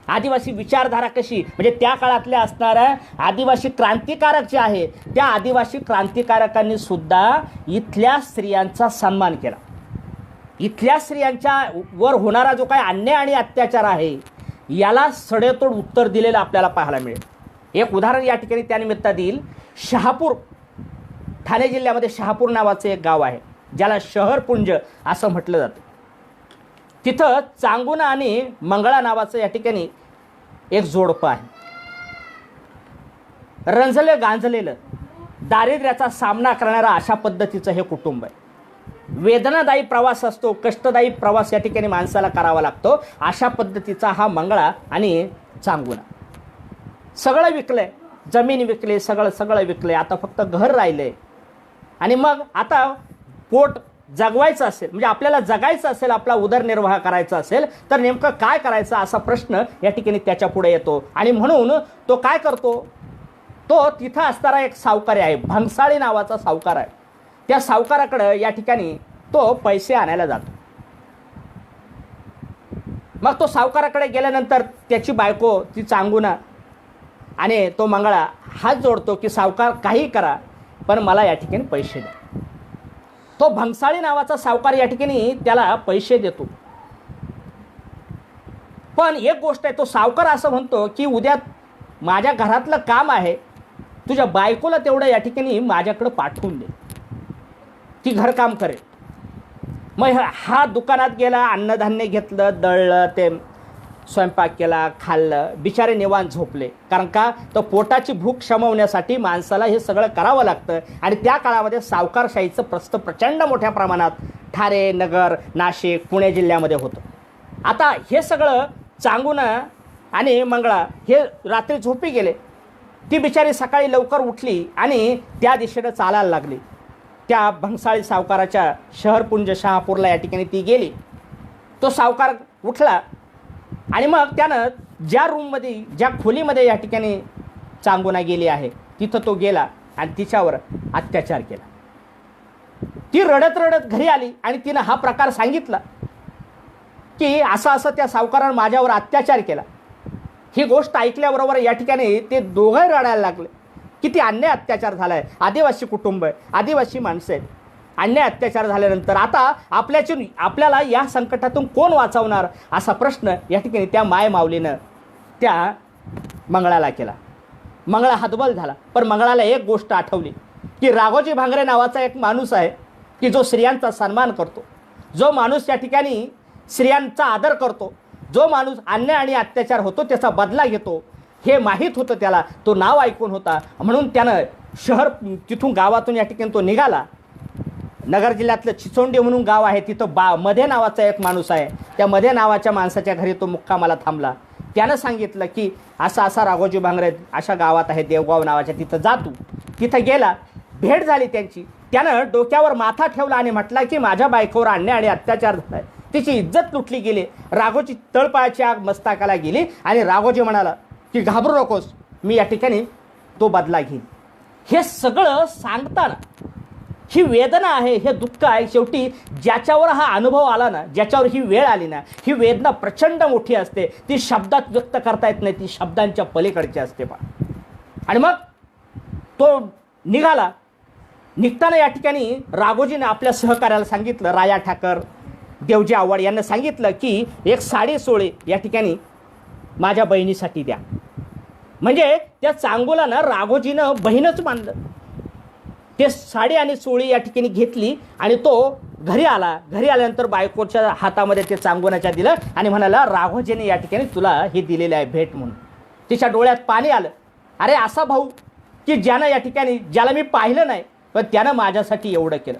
आदिवासी विचारधारा कशी. म्हणजे त्या काळातल्या असणाऱ्या आदिवासी क्रांतिकारक जे आहे त्या आदिवासी क्रांतिकारकांनी सुद्धा इथल्या स्त्रियांचा सन्मान केला. इथल्या स्त्रियांच्या वर होणारा जो काही अन्याय आणि अत्याचार आहे याला सडेतोड उत्तर दिलेलं आपल्याला पाहायला मिळेल. एक उदाहरण या ठिकाणी त्यानिमित्त देईल. शहापूर, ठाणे जिल्ह्यामध्ये शहापूर नावाचं एक गाव आहे ज्याला शहरपुंज असं म्हटलं जातं. तिथं चांगुना आणि मंगळा नावाचं या ठिकाणी एक जोडपं आहे. रंजले गांजलेलं दारिद्र्याचा सामना करणारा अशा पद्धतीचं हे कुटुंब आहे. वेदनादायी प्रवास असतो, कष्टदायी प्रवास या ठिकाणी माणसाला करावा लागतो. अशा पद्धतीचा हा मंगळा आणि चांगुना. सगळं विकलंय, जमीन विकले, सगळं विकलंय. आता फक्त घर राहिलंय. आणि मग आता पोट जगवायचं असेल, म्हणजे आपल्याला जगायचं असेल, आपला उदरनिर्वाह करायचा असेल तर नेमकं काय करायचं असा प्रश्न या ठिकाणी त्याच्या पुढे येतो. आणि म्हणून तो काय करतो, तो तिथं असणारा एक सावकार आहे, भंगसाळी नावाचा सावकार आहे. त्या सावकाराकडं या ठिकाणी तो पैसे आणायला जातो. मग तो सावकाराकडे गेल्यानंतर त्याची बायको ती चांगुना आणि तो मंगळा हात जोडतो की सावकार काही करा पण मला या ठिकाणी पैसे द्या. तो भंगसाळी नावाचा सावकार या ठिकाणी त्याला पैसे देतो. पण एक गोष्ट आहे, तो सावकार असं म्हणतो की उद्या माझ्या घरातलं काम आहे, तुझ्या बायकोला तेवढं या ठिकाणी माझ्याकडं पाठवून दे, ती घरकाम करेल. मग हा दुकानात गेला, अन्नधान्य घेतलं, दळलं, ते स्वयंपाक केला, खाल्लं, बिचारे निवांत झोपले. कारण का तर पोटाची भूक शमवण्यासाठी माणसाला हे सगळं करावं लागतं. आणि त्या काळामध्ये सावकारशाहीचं प्रस्थ प्रचंड मोठ्या प्रमाणात ठाणे, नगर, नाशिक, पुणे जिल्ह्यामध्ये होतं. आता हे सगळं चांगुना आणि मंगळा हे रात्री झोपी गेले. ती बिचारी सकाळी लवकर उठली आणि त्या दिशेनं चालायला लागली. त्या भंगसाळी सावकाराच्या शहरपुंज शहापूरला या ठिकाणी ती गेली. तो सावकार उठला आणि मग त्यानं ज्या रूममध्ये, ज्या खोलीमध्ये या ठिकाणी चांगुना गेली आहे तिथं तो गेला आणि तिच्यावर अत्याचार केला. ती रडत रडत घरी आली आणि तिनं हा प्रकार सांगितला की असं असं त्या सावकारानं माझ्यावर अत्याचार केला. ही गोष्ट ऐकल्याबरोबर या ठिकाणी ते दोघंही रडायला लागले. किती अन्याय अत्याचार झाला आहे. आदिवासी कुटुंब आहे, आदिवासी माणसं आहेत. अन्याय अत्याचार झाल्यानंतर आता आपल्याला या संकटातून कोण वाचवणार असा प्रश्न या ठिकाणी त्या माय माऊलीनं त्या मंगळाला केला. मंगळा हतबल झाला. पण मंगळाला एक गोष्ट आठवली की राघोजी भांगरे नावाचा एक माणूस आहे की जो स्त्रियांचा सन्मान करतो, जो माणूस या ठिकाणी स्त्रियांचा आदर करतो, जो माणूस अन्याय आणि अत्याचार होतो त्याचा बदला घेतो, हे माहीत होतं त्याला. तो नाव ऐकून होता म्हणून त्यानं शहर तिथून गावातून या ठिकाणी तो निघाला. नगर जिल्ह्यातलं चिचोंडी म्हणून गाव आहे, तिथं मध्ये नावाचा एक माणूस आहे. त्या मध्ये नावाच्या माणसाच्या घरी तो मुक्कामाला थांबला. त्यानं सांगितलं की असा असा राघोजी भांगरे अशा गावात आहे, देवगाव नावाच्या, तिथं जातो. तिथं गेला, भेट झाली त्यांची. त्यानं डोक्यावर माथा ठेवला आणि म्हटला की माझ्या बायकोवर अन्याय आणि अत्याचार झाला आहे, तिची इज्जत लुटली गेली. राघोजी तळपायाची आग मस्तकाला गेली आणि राघोजी म्हणाला की घाबरू नकोस, मी या ठिकाणी तो बदला घेईन. हे सगळं सांगताना ही वेदना आहे, हे दुःख आहे. शेवटी ज्याच्यावर हा अनुभव आला ना, ज्याच्यावर ही वेळ आली ना, ही वेदना प्रचंड मोठी असते. ती शब्दात व्यक्त करता येत नाही, ती शब्दांच्या पलीकडची असते पा. आणि मग तो निघाला. निघताना या ठिकाणी राघोजीने आपल्या सहकार्याला सांगितलं, राया ठाकर, देवजी आव्हाड यांना सांगितलं की एक साडी सोळे या ठिकाणी माझ्या बहिणीसाठी द्या. म्हणजे त्या चांगुलानं राघोजीनं बहीणच मानलं. ते साडी आणि सोळी या ठिकाणी घेतली आणि तो घरी आला. घरी आल्यानंतर बायकोच्या हातामध्ये ते चांगुनाच्या दिलं आणि म्हणाला राघोजीने या ठिकाणी तुला हे दिलेले आहे भेट म्हणून. तिच्या डोळ्यात पाणी आलं. अरे असा भाऊ की ज्यानं या ठिकाणी, ज्याला मी पाहिलं नाही पण त्यानं माझ्यासाठी एवढं केलं.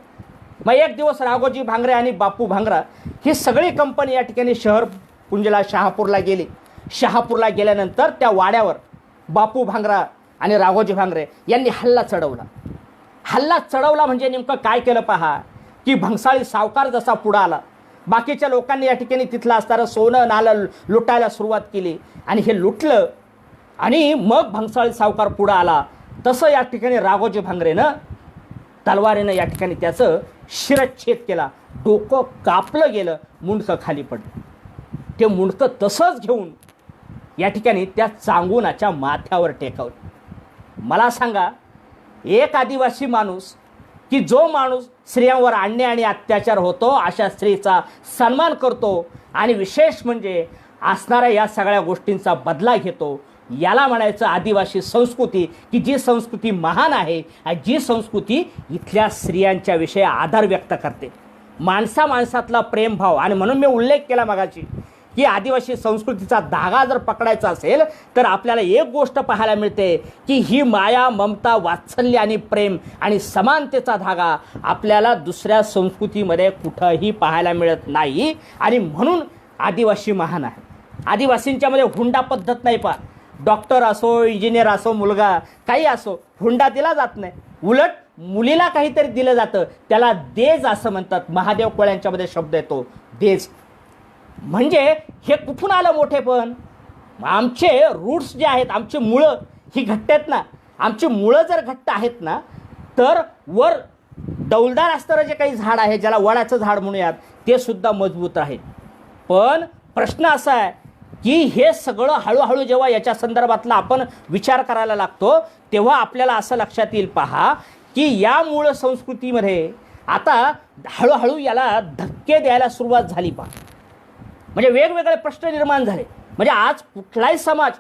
मग एक दिवस राघोजी भांगरे आणि बापू भांगरा ही सगळी कंपनी या ठिकाणी शहरपुंजला शहापूरला गेली. शहापूरला गेल्यानंतर त्या वाड्यावर बापू भांगरा आणि राघोजी भांगरे यांनी हल्ला चढवला. हल्ला चढवला म्हणजे नेमकं काय केलं पहा की भंगसाळी सावकार जसा पुढं आला, बाकीच्या लोकांनी या ठिकाणी तिथलं असणारं सोनं नालं लुटायला सुरुवात केली आणि हे लुटलं. आणि मग भंगसाळी सावकार पुढं आला तसं या ठिकाणी राघोजी भांगरेनं तलवारीनं या ठिकाणी त्याचं शिरच्छेद केला. डोकं कापलं गेलं, मुंडकं खाली पडलं. ते मुंडकं तसंच घेऊन या ठिकाणी त्या चांगुनाच्या माथ्यावर टेकवलं. मला सांगा, एक आदिवासी माणूस की जो माणूस स्त्रियांवर अन्याय आणि अत्याचार होतो अशा स्त्रीचा सन्मान करतो आणि विशेष म्हणजे असणाऱ्या या सगळ्या गोष्टींचा बदला घेतो, याला म्हणायचं आदिवासी संस्कृती. की जी संस्कृती महान आहे, जी संस्कृती इथल्या स्त्रियांच्या विषयी आदर व्यक्त करते, माणसातला प्रेमभाव. आणि म्हणून मी उल्लेख केला मगाशी की आदिवासी संस्कृतीचा धागा जर पकडायचा असेल तर आपल्याला एक गोष्ट पाहायला मिळते की ही माया, ममता, वात्सल्य आणि प्रेम आणि समानतेचा धागा आपल्याला दुसऱ्या संस्कृतीमध्ये कुठंही पाहायला मिळत नाही. आणि म्हणून आदिवासी महान आहे. आदिवासींच्यामध्ये हुंडा पद्धत नाही पा. डॉक्टर असो, इंजिनियर असो, मुलगा काही असो, हुंडा दिला जात नाही. उलट मुलीला काहीतरी दिलं जातं, त्याला देज असं म्हणतात. महादेव कोळ्यांच्यामध्ये शब्द येतो देज. म्हणजे हे कुठून आलं मोठेपण? आमचे रूट्स जे आहेत, आमची मुळं ही घट्ट आहेत ना, आमची मुळं जर घट्ट आहेत ना तर वर डौलदार असणारं जे काही झाड आहे, ज्याला वडाचं झाड म्हणूयात, ते सुद्धा मजबूत आहे. पण प्रश्न असा आहे की हे सगळं हळूहळू जेव्हा याच्या संदर्भातला आपण विचार करायला लागतो तेव्हा आपल्याला असं लक्षात येईल पहा की या मूळ संस्कृतीमध्ये आता हळूहळू याला धक्के द्यायला सुरुवात झाली पहा. म्हणजे वेगवेगळे प्रश्न निर्माण झाले. म्हणजे आज कुठलाही समाज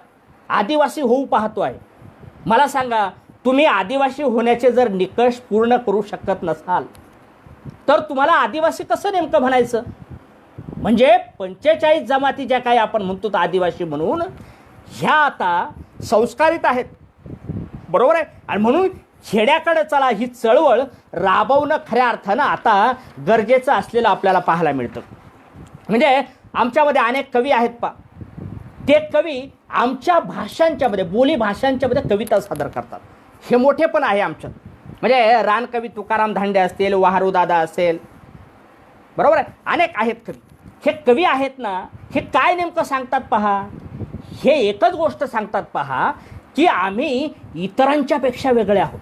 आदिवासी होऊ पाहतो आहे. मला सांगा, तुम्ही आदिवासी होण्याचे जर निकष पूर्ण करू शकत नसाल तर तुम्हाला आदिवासी कसं नेमकं म्हणायचं? म्हणजे 45 जमाती ज्या काही आपण म्हणतो आदिवासी म्हणून, ह्या आता संस्कारित आहेत, बरोबर आहे. आणि म्हणून खेड्याकडे चला ही चळवळ राबवणं खऱ्या अर्थानं आता गरजेचं असलेलं आपल्याला पाहायला मिळतं. म्हणजे आमच्यामध्ये अनेक कवी आहेत पा, ते कवी आमच्या भाषांच्यामध्ये, बोली भाषांच्यामध्ये कविता सादर करतात. हे मोठे पण आहे आमच्यात. म्हणजे रानकवी तुकाराम धांडे असतील, वाहरू दादा असेल, बरोबर आहे, अनेक आहेत कवी. हे कवी आहेत ना, हे काय नेमकं सांगतात पहा, हे एकच गोष्ट सांगतात पहा की आम्ही इतरांच्यापेक्षा वेगळे आहोत,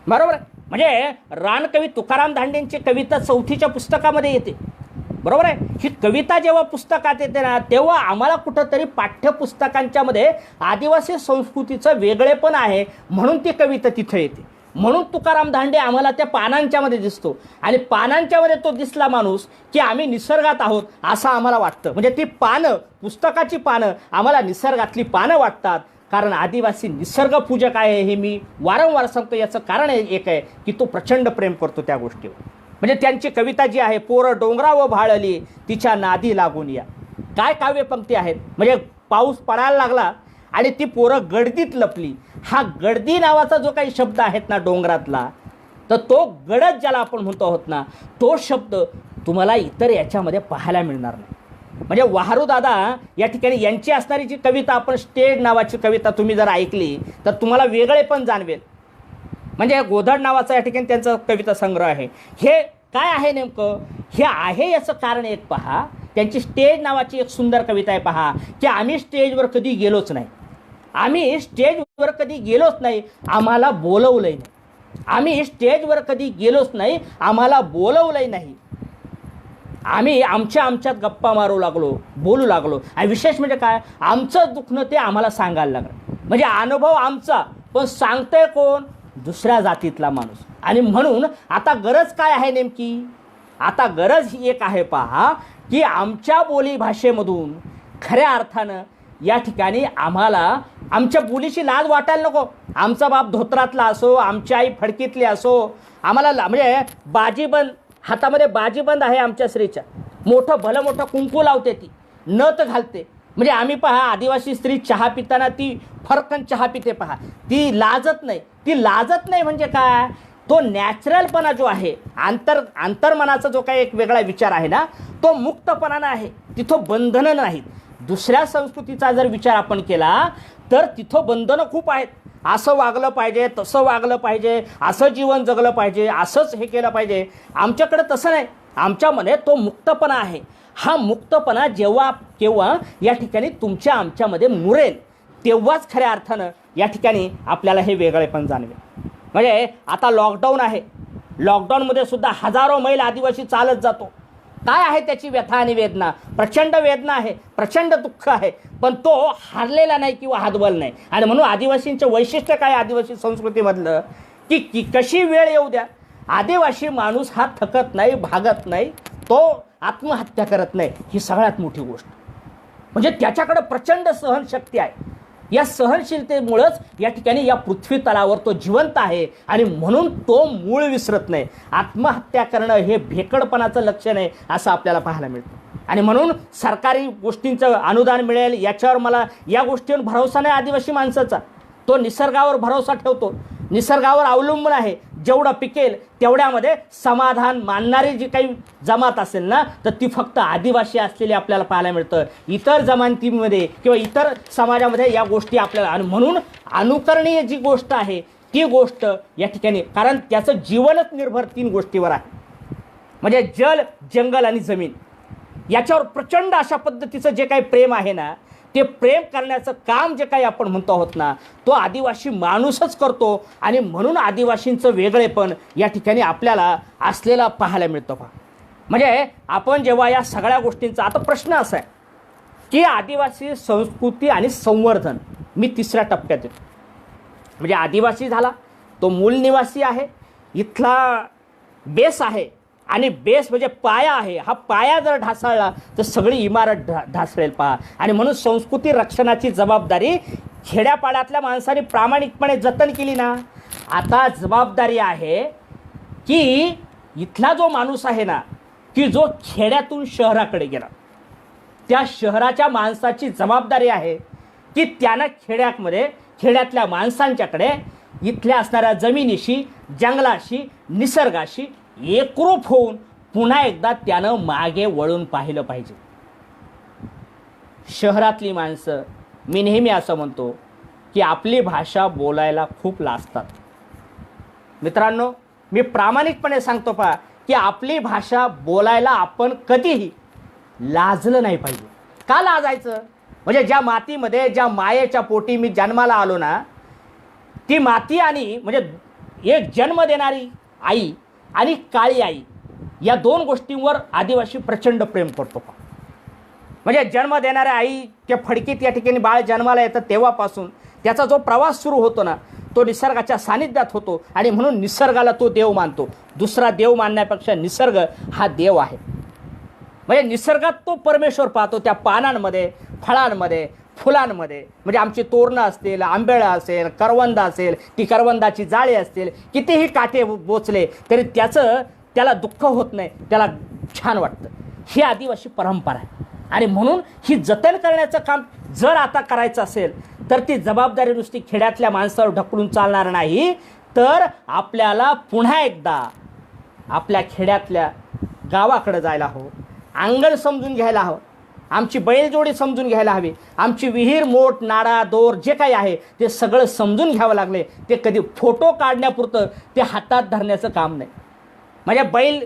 बरोबर आहे. म्हणजे रानकवी तुकाराम धांडेंची कविता 4थीच्या पुस्तकामध्ये येते, बरोबर आहे. ही कविता जेव्हा पुस्तकात येते ना तेव्हा आम्हाला कुठंतरी पाठ्यपुस्तकांच्यामध्ये आदिवासी संस्कृतीचं वेगळेपण आहे म्हणून ती कविता तिथं येते. म्हणून तुकाराम धांडे आम्हाला त्या पानांच्यामध्ये दिसतो आणि पानांच्यामध्ये तो दिसला माणूस की आम्ही निसर्गात आहोत असं आम्हाला वाटतं. म्हणजे ती पानं, पुस्तकाची पानं आम्हाला निसर्गातली पानं वाटतात, कारण आदिवासी निसर्गपूजक आहे हे मी वारंवार सांगतो. याचं कारण एक आहे की तो प्रचंड प्रेम करतो त्या गोष्टीवर. म्हणजे त्यांची कविता जी आहे, पोरं डोंगरावर भाळली तिच्या नादी लागून या, काय काव्यपंक्ती आहेत. म्हणजे पाऊस पडायला लागला आणि ती पोरं गडदीत लपली. हा गडदी नावाचा जो काही शब्द आहेत ना डोंगरातला, तर तो गडद ज्याला आपण म्हणतो आहोत ना, तो शब्द तुम्हाला इतर याच्यामध्ये पाहायला मिळणार नाही. म्हणजे वाहरू दादा या ठिकाणी यांची असणारी जी कविता, आपण स्टेज नावाची कविता तुम्ही जर ऐकली तर तुम्हाला वेगळे पण जाणवेल. म्हणजे गोधड नावाचा या ठिकाणी त्यांचा कविता संग्रह आहे. हे काय आहे नेमकं, हे आहे याचं कारण एक पहा, त्यांची स्टेज नावाची एक सुंदर कविता आहे पहा की आम्ही स्टेजवर कधी गेलोच नाही, आम्ही स्टेजवर कधी गेलोच नाही, आम्हाला बोलवलंही नाही, आम्ही स्टेजवर कधी गेलोच नाही, आम्हाला बोलवलंही नाही, आम्ही आमच्यात गप्पा मारू लागलो, बोलू लागलो. आणि विशेष म्हणजे काय, आमचं दुखणं ते आम्हाला सांगायला लागलं. म्हणजे अनुभव आमचा, पण सांगतंय कोण, दुसऱ्या जातीतला माणूस. आणि म्हणून आता गरज काय आहे नेमकी, आता गरज ही एक आहे पहा की आमच्या बोली भाषेमधून खऱ्या अर्थानं या ठिकाणी आम्हाला आमच्या बोलीची लाज वाटायला नको. आमचा बाप धोत्रातला असो, आमची आई फडकीतली असो, आम्हाला म्हणजे बाजीबंद, हातामध्ये बाजीबंद आहे आमच्या स्त्रीच्या, मोठं भलं मोठं कुंकू लावते, ती नथ घालते. म्हणजे आम्ही पहा आदिवासी स्त्री चहा पिताना ती फरकन चहा पिते पहा, ती लाजत नाही. ती लाजत नाही म्हणजे काय, तो नॅचरलपणा जो आहे, अंतर्मनाचा जो काही एक वेगळा विचार आहे ना, तो मुक्तपणानं आहे, तिथं बंधनं नाहीत. दुसऱ्या संस्कृतीचा जर विचार आपण केला तर तिथं बंधनं खूप आहेत. असं वागलं पाहिजे, तसं वागलं पाहिजे, असं जीवन जगलं पाहिजे, असंच हे केलं पाहिजे. आमच्याकडे तसं नाही, आमच्यामध्ये तो मुक्तपणा आहे. हा मुक्तपणा जेव्हा केव्हा या ठिकाणी तुमच्या आमच्यामध्ये मुरेल तेव्हाच खऱ्या अर्थानं या ठिकाणी आपल्याला हे वेगळेपण जाणवेल. म्हणजे आता लॉकडाऊन आहे, लॉकडाऊनमध्ये सुद्धा हजारो मैल आदिवासी चालत जातो. काय आहे त्याची व्यथा आणि वेदना, प्रचंड वेदना आहे, प्रचंड दुःख आहे, पण तो हारलेला नाही किंवा हातबल नाही. आणि म्हणून आदिवासींचं वैशिष्ट्य काय आदिवासी संस्कृतीमधलं की कशी वेळ येऊ द्या, आदिवासी माणूस हा थकत नाही, भागत नाही, तो आत्महत्या करत नाही. ही सगळ्यात मोठी गोष्ट. म्हणजे त्याच्याकडे प्रचंड सहनशक्ती आहे. या सहनशीलतेमुळंच या ठिकाणी या पृथ्वी तलावर तो जिवंत आहे आणि म्हणून तो मूळ विसरत नाही. आत्महत्या करणं हे भेकडपणाचं लक्षण आहे असं आपल्याला पाहायला मिळतं. आणि म्हणून सरकारी गोष्टींचं अनुदान मिळेल याच्यावर मला, या गोष्टीवर भरोसा नाही आदिवासी माणसाचा. तो निसर्गावर भरोसा ठेवतो, निसर्गावर अवलंबून आहे. जेवढं पिकेल तेवढ्यामध्ये समाधान मानणारी जी काही जमात असेल ना, तर ती फक्त आदिवासी असलेली आपल्याला पाहायला मिळतं. इतर जमातीमध्ये किंवा इतर समाजामध्ये या गोष्टी आपल्याला, आणि म्हणून अनुकरणीय जी गोष्ट आहे ती गोष्ट या ठिकाणी, कारण त्याचं जीवनच निर्भर 3 गोष्टीवर आहे. म्हणजे जल, जंगल आणि जमीन, याच्यावर प्रचंड अशा पद्धतीचं जे काही प्रेम आहे ना, ते प्रेम करण्याचं काम जे काही आपण म्हणतो आहोत ना, तो आदिवासी माणूसच करतो. आणि म्हणून आदिवासींचं वेगळेपण या ठिकाणी आपल्याला असलेला पाहायला मिळतं. म्हणजे आपण जेव्हा या सगळ्या गोष्टींचा आता प्रश्न असा आहे की आदिवासी संस्कृती आणि संवर्धन मी तिसऱ्या टप्प्यात येतो. म्हणजे आदिवासी झाला, तो मूल निवासी आहे, इथला बेस आहे आणि बेस म्हणजे पाया आहे. हा पाया जर ढासळला तर सगळी इमारत ढासळेल पहा. आणि म्हणून संस्कृती रक्षणाची जबाबदारी खेड्यापाड्यातल्या माणसाने प्रामाणिकपणे जतन केली ना. आता जबाबदारी आहे की इथला जो माणूस आहे ना, की जो खेड्यातून शहराकडे गेला, त्या शहराच्या माणसाची जबाबदारी आहे की त्यानं खेड्यातल्या माणसांच्याकडे इथल्या असणाऱ्या जमिनीशी, जंगलाशी, निसर्गाशी एकरूप होऊन पुन्हा एकदा त्यानं मागे वळून पाहिलं पाहिजे. शहरातली माणसं, मी नेहमी असं म्हणतो की आपली भाषा बोलायला खूप लाजतात. मित्रांनो, मी प्रामाणिकपणे सांगतो पहा की आपली भाषा बोलायला आपण कधीही लाजलं नाही पाहिजे. का लाजायचं? म्हणजे ज्या मातीमध्ये, ज्या मायेच्या पोटी मी जन्माला आलो ना, ती माती आणि म्हणजे एक जन्म देणारी आई आणि काळी आई या दोन गोष्टींवर आदिवासी प्रचंड प्रेम करतो. म्हणजे जन्म देणाऱ्या आई त्या फडकीत या ठिकाणी बाळ जन्माला येतं तेव्हापासून त्याचा जो प्रवास सुरू होतो ना, तो निसर्गाच्या सानिध्यात होतो आणि म्हणून निसर्गाला तो देव मानतो. दुसरा देव मानण्यापेक्षा निसर्ग हा देव आहे. म्हणजे निसर्गात तो परमेश्वर पाहतो, त्या पानांमध्ये, फळांमध्ये, फुलांमध्ये. म्हणजे आमची तोरणं असतील, आंबेळा असेल, करवंद असेल, ती करवंदाची जाळी असतील, कितीही काटे बोचले तरी त्याला दुःख होत नाही, त्याला छान वाटतं. ही आदिवासी परंपरा आहे. आणि म्हणून ही जतन करण्याचं काम जर आता करायचं असेल तर ती जबाबदारी नुसती खेड्यातल्या माणसावर ढकलून चालणार नाही, तर आपल्याला पुन्हा एकदा आपल्या खेड्यातल्या गावाकडे जायला हवं, अंगण समजून घ्यायला हवं, आमची बैलजोडी समजून घ्यायला हवी, आमची विहीर, मोठ, नाडा, दोर जे काही आहे ते सगळं समजून घ्यावं लागले. ते कधी फोटो काढण्यापुरतं ते हातात धरण्याचं काम नाही. म्हणजे बैल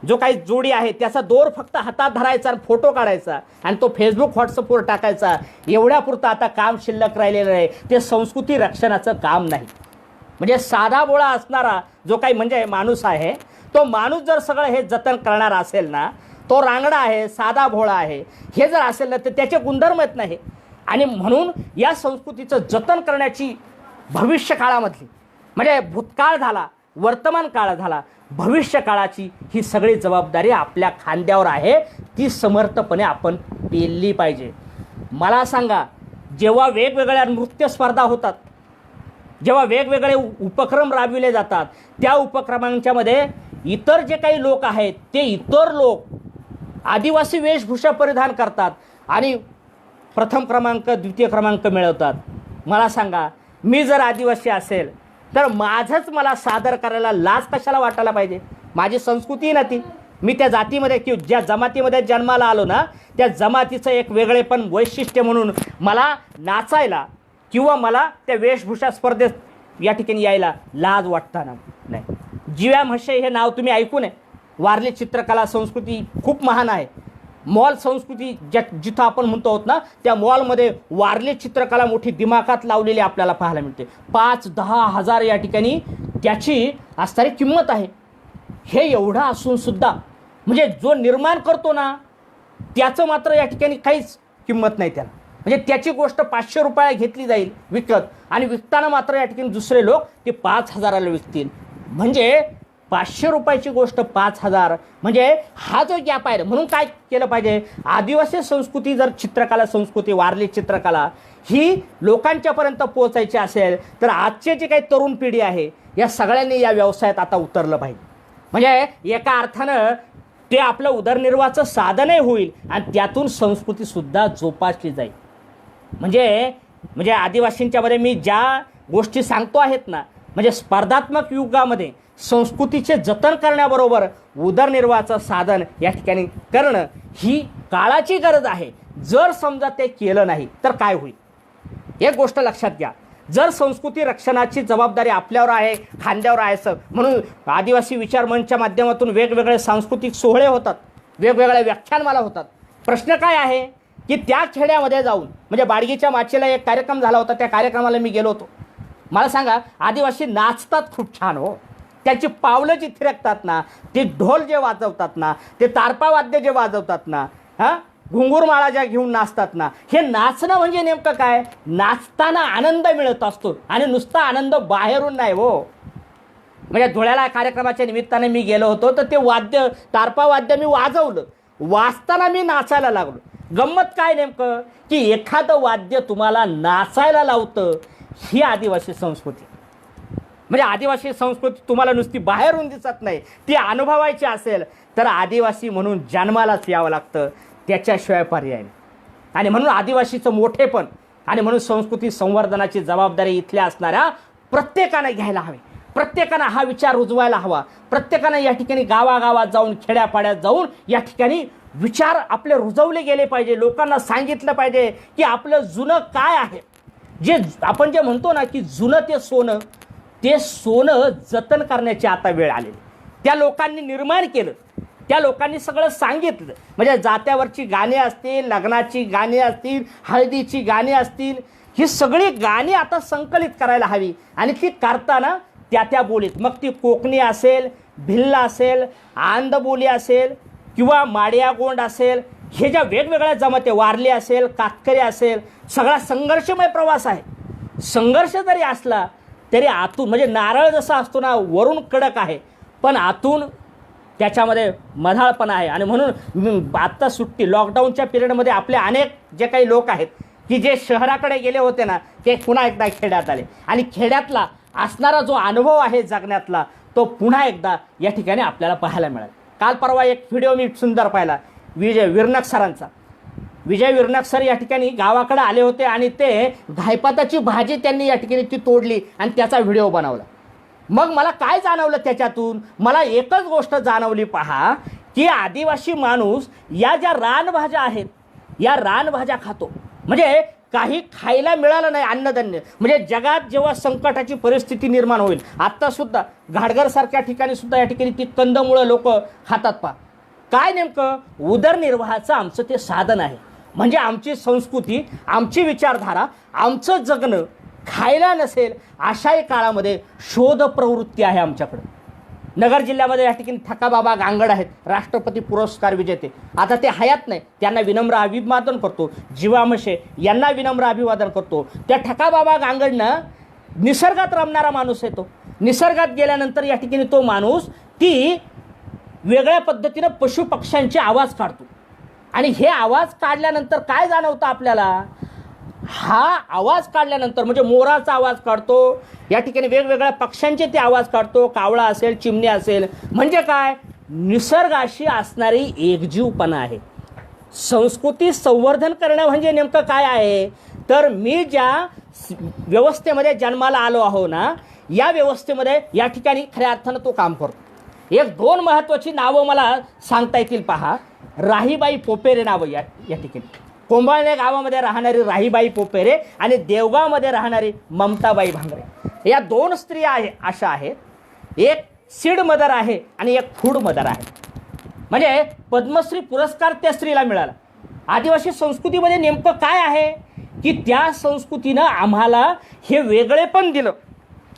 जो काही जोडी आहे त्याचा दोर फक्त हातात धरायचा आणि फोटो काढायचा आणि तो फेसबुक, व्हॉट्सअपवर टाकायचा, एवढ्यापुरतं आता काम शिल्लक राहिलेलं आहे. ते संस्कृती रक्षणाचं काम नाही. म्हणजे साधा बोळा असणारा जो काही म्हणजे माणूस आहे, तो माणूस जर सगळं हे जतन करणारा असेल ना, तो रांगडा आहे, साधा भोळा आहे, हे जर असेल ना तर त्याचे गुणधर्म येत नाही. आणि म्हणून या संस्कृतीचं जतन करण्याची भविष्य काळामधली, म्हणजे भूतकाळ झाला, वर्तमान काळ झाला, भविष्य काळाची ही सगळी जबाबदारी आपल्या खांद्यावर आहे. ती समर्थपणे आपण पेलली पाहिजे. मला सांगा, जेव्हा वेगवेगळ्या नृत्य स्पर्धा होतात, जेव्हा वेगवेगळे उपक्रम राबविले जातात, त्या उपक्रमांच्या मध्ये इतर जे काही लोक आहेत ते इतर लोक आदिवासी वेशभूषा परिधान करतात आणि प्रथम क्रमांक, द्वितीय क्रमांक मिळवतात. मला सांगा, मी जर आदिवासी असेल तर माझंच मला सादर करायला लाज कशाला वाटायला पाहिजे? माझी संस्कृती ना ती. मी त्या जातीमध्ये किंवा ज्या जमातीमध्ये जन्माला आलो ना, त्या जमातीचं एक वेगळेपण, वैशिष्ट्य म्हणून मला नाचायला किंवा मला त्या वेशभूषा स्पर्धेत या ठिकाणी यायला लाज वाटताना नाही. जिव्या म्हशे हे नाव तुम्ही ऐकून आहे. वारली चित्रकला संस्कृती खूप महान आहे. मॉल संस्कृती जिथं आपण म्हणतो आहोत ना, त्या मॉलमध्ये वारली चित्रकला मोठी दिमाखात लावलेली आपल्याला पाहायला मिळते. 5-10 हजार या ठिकाणी त्याची असणारी किंमत आहे. हे एवढं असून सुद्धा म्हणजे जो निर्माण करतो ना त्याचं मात्र या ठिकाणी काहीच किंमत नाही त्याला. म्हणजे त्याची गोष्ट 500 रुपयाला घेतली जाईल विकत आणि विकताना मात्र या ठिकाणी दुसरे लोक ते 5,000ला विकतील. म्हणजे 500 रुपयाची गोष्ट 5,000, म्हणजे हा जो गॅप आहे. म्हणून काय केलं पाहिजे? आदिवासी संस्कृती जर चित्रकला संस्कृती, वारली चित्रकला ही लोकांच्यापर्यंत पोहोचायची असेल तर आजची जी काही तरुण पिढी आहे या सगळ्यांनी या व्यवसायात आता उतरलं पाहिजे. म्हणजे एका अर्थानं ते आपलं उदरनिर्वाहाचं साधनही होईल आणि त्यातून संस्कृतीसुद्धा जोपासली जाईल. म्हणजे आदिवासींच्यामध्ये मी ज्या गोष्टी सांगतो आहेत ना, म्हणजे स्पर्धात्मक युगामध्ये संस्कृतीचे जतन करण्याबरोबर उदरनिर्वाहाचं साधन या ठिकाणी करणं ही काळाची गरज आहे. जर समजा ते केलं नाही तर काय होईल? एक गोष्ट लक्षात घ्या, जर संस्कृती रक्षणाची जबाबदारी आपल्यावर आहे, खांद्यावर आहे, म्हणून आदिवासी विचार मंचच्या माध्यमातून वेगवेगळे सांस्कृतिक सोहळे होतात, वेगवेगळ्या व्याख्यानमाला होतात. प्रश्न काय आहे की त्या खेड्यामध्ये जाऊन, म्हणजे बाडगीच्या माचेला एक कार्यक्रम झाला होता, त्या कार्यक्रमाला मी गेलो होतो. मला सांगा, आदिवासी नाचतात खूप छान हो. त्याची पावलं जी थिरकतात ना, ते ढोल जे वाजवतात ना, ते तारपा वाद्य जे वाजवतात ना, घुंगूरमाळा ज्या घेऊन नाचतात ना, हे नाचणं म्हणजे नेमकं काय? नाचताना आनंद मिळत असतो आणि नुसता आनंद बाहेरून नाही हो. म्हणजे धुळ्याला कार्यक्रमाच्या निमित्ताने मी गेलो होतो, तर ते वाद्य, तारपा वाद्य मी वाजवलं, वाजताना मी नाचायला लागलो. गंमत काय नेमकं की एखादं वाद्य तुम्हाला नाचायला लावतं, ही आदिवासी संस्कृती. म्हणजे आदिवासी संस्कृती तुम्हाला नुसती बाहेरून दिसत नाही, ती अनुभवायची असेल तर आदिवासी म्हणून जन्मालाच यावं लागतं, त्याच्याशिवाय पर्याय नाही. आणि म्हणून आदिवासीचं मोठेपण आणि म्हणून संस्कृती संवर्धनाची जबाबदारी इथल्या असणाऱ्या प्रत्येकानं घ्यायला हवी. प्रत्येकानं हा विचार रुजवायला हवा. प्रत्येकानं या ठिकाणी गावागावात जाऊन, खेड्यापाड्यात जाऊन या ठिकाणी विचार आपले रुजवले गेले पाहिजे. लोकांना सांगितलं पाहिजे की आपलं जुनं काय आहे. जे आपण जे म्हणतो ना की जुनं ते सोनं, ते सोनं जतन करण्याची आता वेळ आलेली. त्या लोकांनी निर्माण केलं, त्या लोकांनी सगळं सांगितलं. म्हणजे जात्यावरची गाणी असतील, लग्नाची गाणी असतील, हळदीची गाणी असतील, ही सगळी गाणी आता संकलित करायला हवी. आणि ती करताना त्या त्या बोलीत, मग ती कोकणी असेल, भिल्ल असेल, आंध बोली असेल किंवा माडिया गोंड असेल, हे ज्या वेगवेगळ्या जमाती, वारली असेल, कातकरी असेल, सगळा संघर्षमय प्रवास आहे. संघर्ष जरी असला तरी आतून, म्हणजे नारळ जसा असतो ना, वरून कडक आहे पण आतून त्याच्यामध्ये मधाळपणा आहे. आणि म्हणून आत्ता सुट्टी, लॉकडाऊनच्या पिरियडमध्ये आपले अनेक जे काही लोक आहेत की जे शहराकडे गेले होते ना, ते पुन्हा एकदा खेड्यात आले आणि खेड्यातला असणारा जो अनुभव आहे जगण्यातला, तो पुन्हा एकदा या ठिकाणी आपल्याला पाहायला मिळाला. काल परवा एक व्हिडिओ मी सुंदर पाहिला विजय विरनक सरांचा. विजय विरनक सर या ठिकाणी गावाकडे आले होते आणि ते घायपाताची भाजी त्यांनी या ठिकाणी ती तोडली आणि त्याचा व्हिडिओ बनवला. मग मला काय जाणवलं त्याच्यातून? मला एकच गोष्ट जाणवली, पहा की आदिवासी माणूस या ज्या रानभाज्या आहेत, या रानभाज्या खातो. म्हणजे काही खायला मिळालं नाही, अन्नधान्य. म्हणजे जगात जेव्हा संकटाची परिस्थिती निर्माण होईल, आत्तासुद्धा घाटघरसारख्या ठिकाणी सुद्धा या ठिकाणी ती कंदमुळं लोक खातात. पहा काय नेमकं उदरनिर्वाहाचं आमचं ते साधन आहे. म्हणजे आमची संस्कृती, आमची विचारधारा, आमचं जगणं खायला नसेल अशाही काळामध्ये शोध प्रवृत्ती आहे आमच्याकडं. नगर जिल्ह्यामध्ये या ठिकाणी ठकाबाबा गांगड आहेत, राष्ट्रपती पुरस्कार विजेते. आता ते हयात नाही, त्यांना विनम्र अभिवादन करतो. जीवामशे यांना विनम्र अभिवादन करतो. त्या ठकाबाबा गांगडनं निसर्गात रमणारा माणूस आहे. तो निसर्गात गेल्यानंतर या ठिकाणी तो माणूस ती वेगळ्या पद्धतीनं पशुपक्ष्यांचे आवाज काढतो. आणि हे आवाज काढल्यानंतर काय जाणवतं आपल्याला? हा आवाज काढल्यानंतर म्हणजे मोराचा आवाज काढतो, या ठिकाणी वेगवेगळ्या पक्ष्यांचे ते आवाज काढतो, कावळा असेल, चिमणी असेल. म्हणजे काय? निसर्गाशी असणारी एकजीवपणा आहे. संस्कृती संवर्धन करणं म्हणजे नेमकं काय आहे? तर मी ज्या व्यवस्थेमध्ये जन्माला आलो आहो ना, या व्यवस्थेमध्ये या ठिकाणी खऱ्या अर्थानं तो काम करतो. एक दोन महत्त्वाची नावं मला सांगता येतील. पहा, राहीबाई पोपेरे नावं या ठिकाणी. कोंबाळणे गावामध्ये राहणारी राहीबाई पोपेरे आणि देवगावमध्ये राहणारी ममताबाई भांगरे, या दोन स्त्रिया अशा आहेत. एक सीड मदर आहे आणि एक फूड मदर आहे. म्हणजे पद्मश्री पुरस्कार त्या स्त्रीला मिळाला. आदिवासी संस्कृतीमध्ये नेमकं काय आहे की त्या संस्कृतीनं आम्हाला हे वेगळेपण दिलं.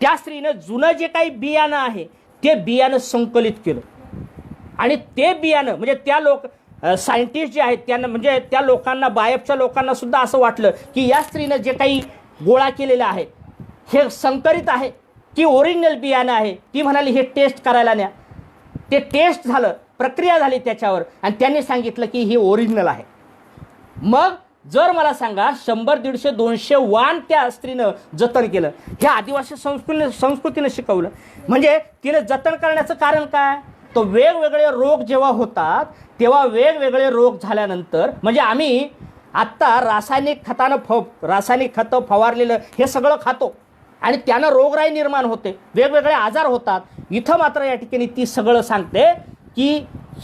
त्या स्त्रीनं जुनं जे काही बियाणं आहे ते बियाणं संकलित केलं आणि ते बियाणं म्हणजे त्या सायंटिस्ट जे आहेत त्यांना, म्हणजे त्या लोकांना, बायबच्या लोकांना सुद्धा असं वाटलं की या स्त्रीनं जे काही गोळा केलेलं आहे हे संकरित आहे की ओरिजिनल बियाणं आहे. ती म्हणाली हे टेस्ट करायला न्या. ते टेस्ट झालं, प्रक्रिया झाली त्याच्यावर आणि त्यांनी सांगितलं की हे ओरिजिनल आहे. मग जर मला सांगा 100, 150, 200 वाण त्या स्त्रीनं जतन केलं. हे आदिवासी संस्कृतीनं शिकवलं. म्हणजे तिनं जतन करण्याचं कारण काय? तो वेगवेगळे रोग जेव्हा होतात तेव्हा वेगवेगळे रोग झाल्यानंतर, म्हणजे आम्ही आत्ता रासायनिक खतं फवारलेलं हे सगळं खातो आणि त्यानं रोगराई निर्माण होते, वेगवेगळे आजार होतात. इथं मात्र या ठिकाणी ती सगळं सांगते की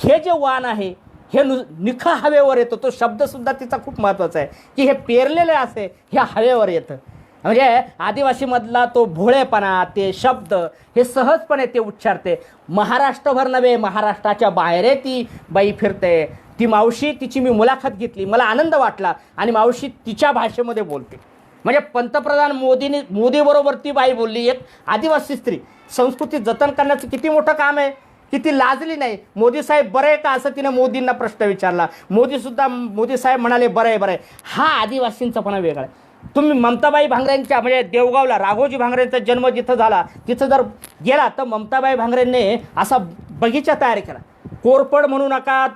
हे जे वाण आहे हे निखा हवेवर येतं. तो शब्दसुद्धा तिचा खूप महत्त्वाचा आहे की हे पेरलेलं असे हे हवेवर येतं. म्हणजे आदिवासीमधला तो भोळेपणा, ते शब्द हे सहजपणे ते उच्चारते. महाराष्ट्रभर नव्हे, महाराष्ट्राच्या बाहेर ती बाई फिरते. ती मावशी, तिची मी मुलाखत घेतली, मला आनंद वाटला आणि मावशी तिच्या भाषेमध्ये बोलते. म्हणजे पंतप्रधान मोदीबरोबर ती बाई बोलली, एक आदिवासी स्त्री. संस्कृती जतन करण्याचं किती मोठं काम आहे. किती लाजली नाही. मोदी साहेब बरं आहे का असं तिने मोदींना प्रश्न विचारला. मोदी साहेब म्हणाले बरं आहे बरं आहे. हा आदिवासींचापणा वेगळा आहे. तुम्ही ममताबाई भांगरेंच्या म्हणजे देवगावला राघोजी भांगरेंचा जन्म जिथं झाला तिथं जर गेला तर ममताबाई भांगरेंनी असा बगीचा तयार केला. कोरपड म्हणू नका,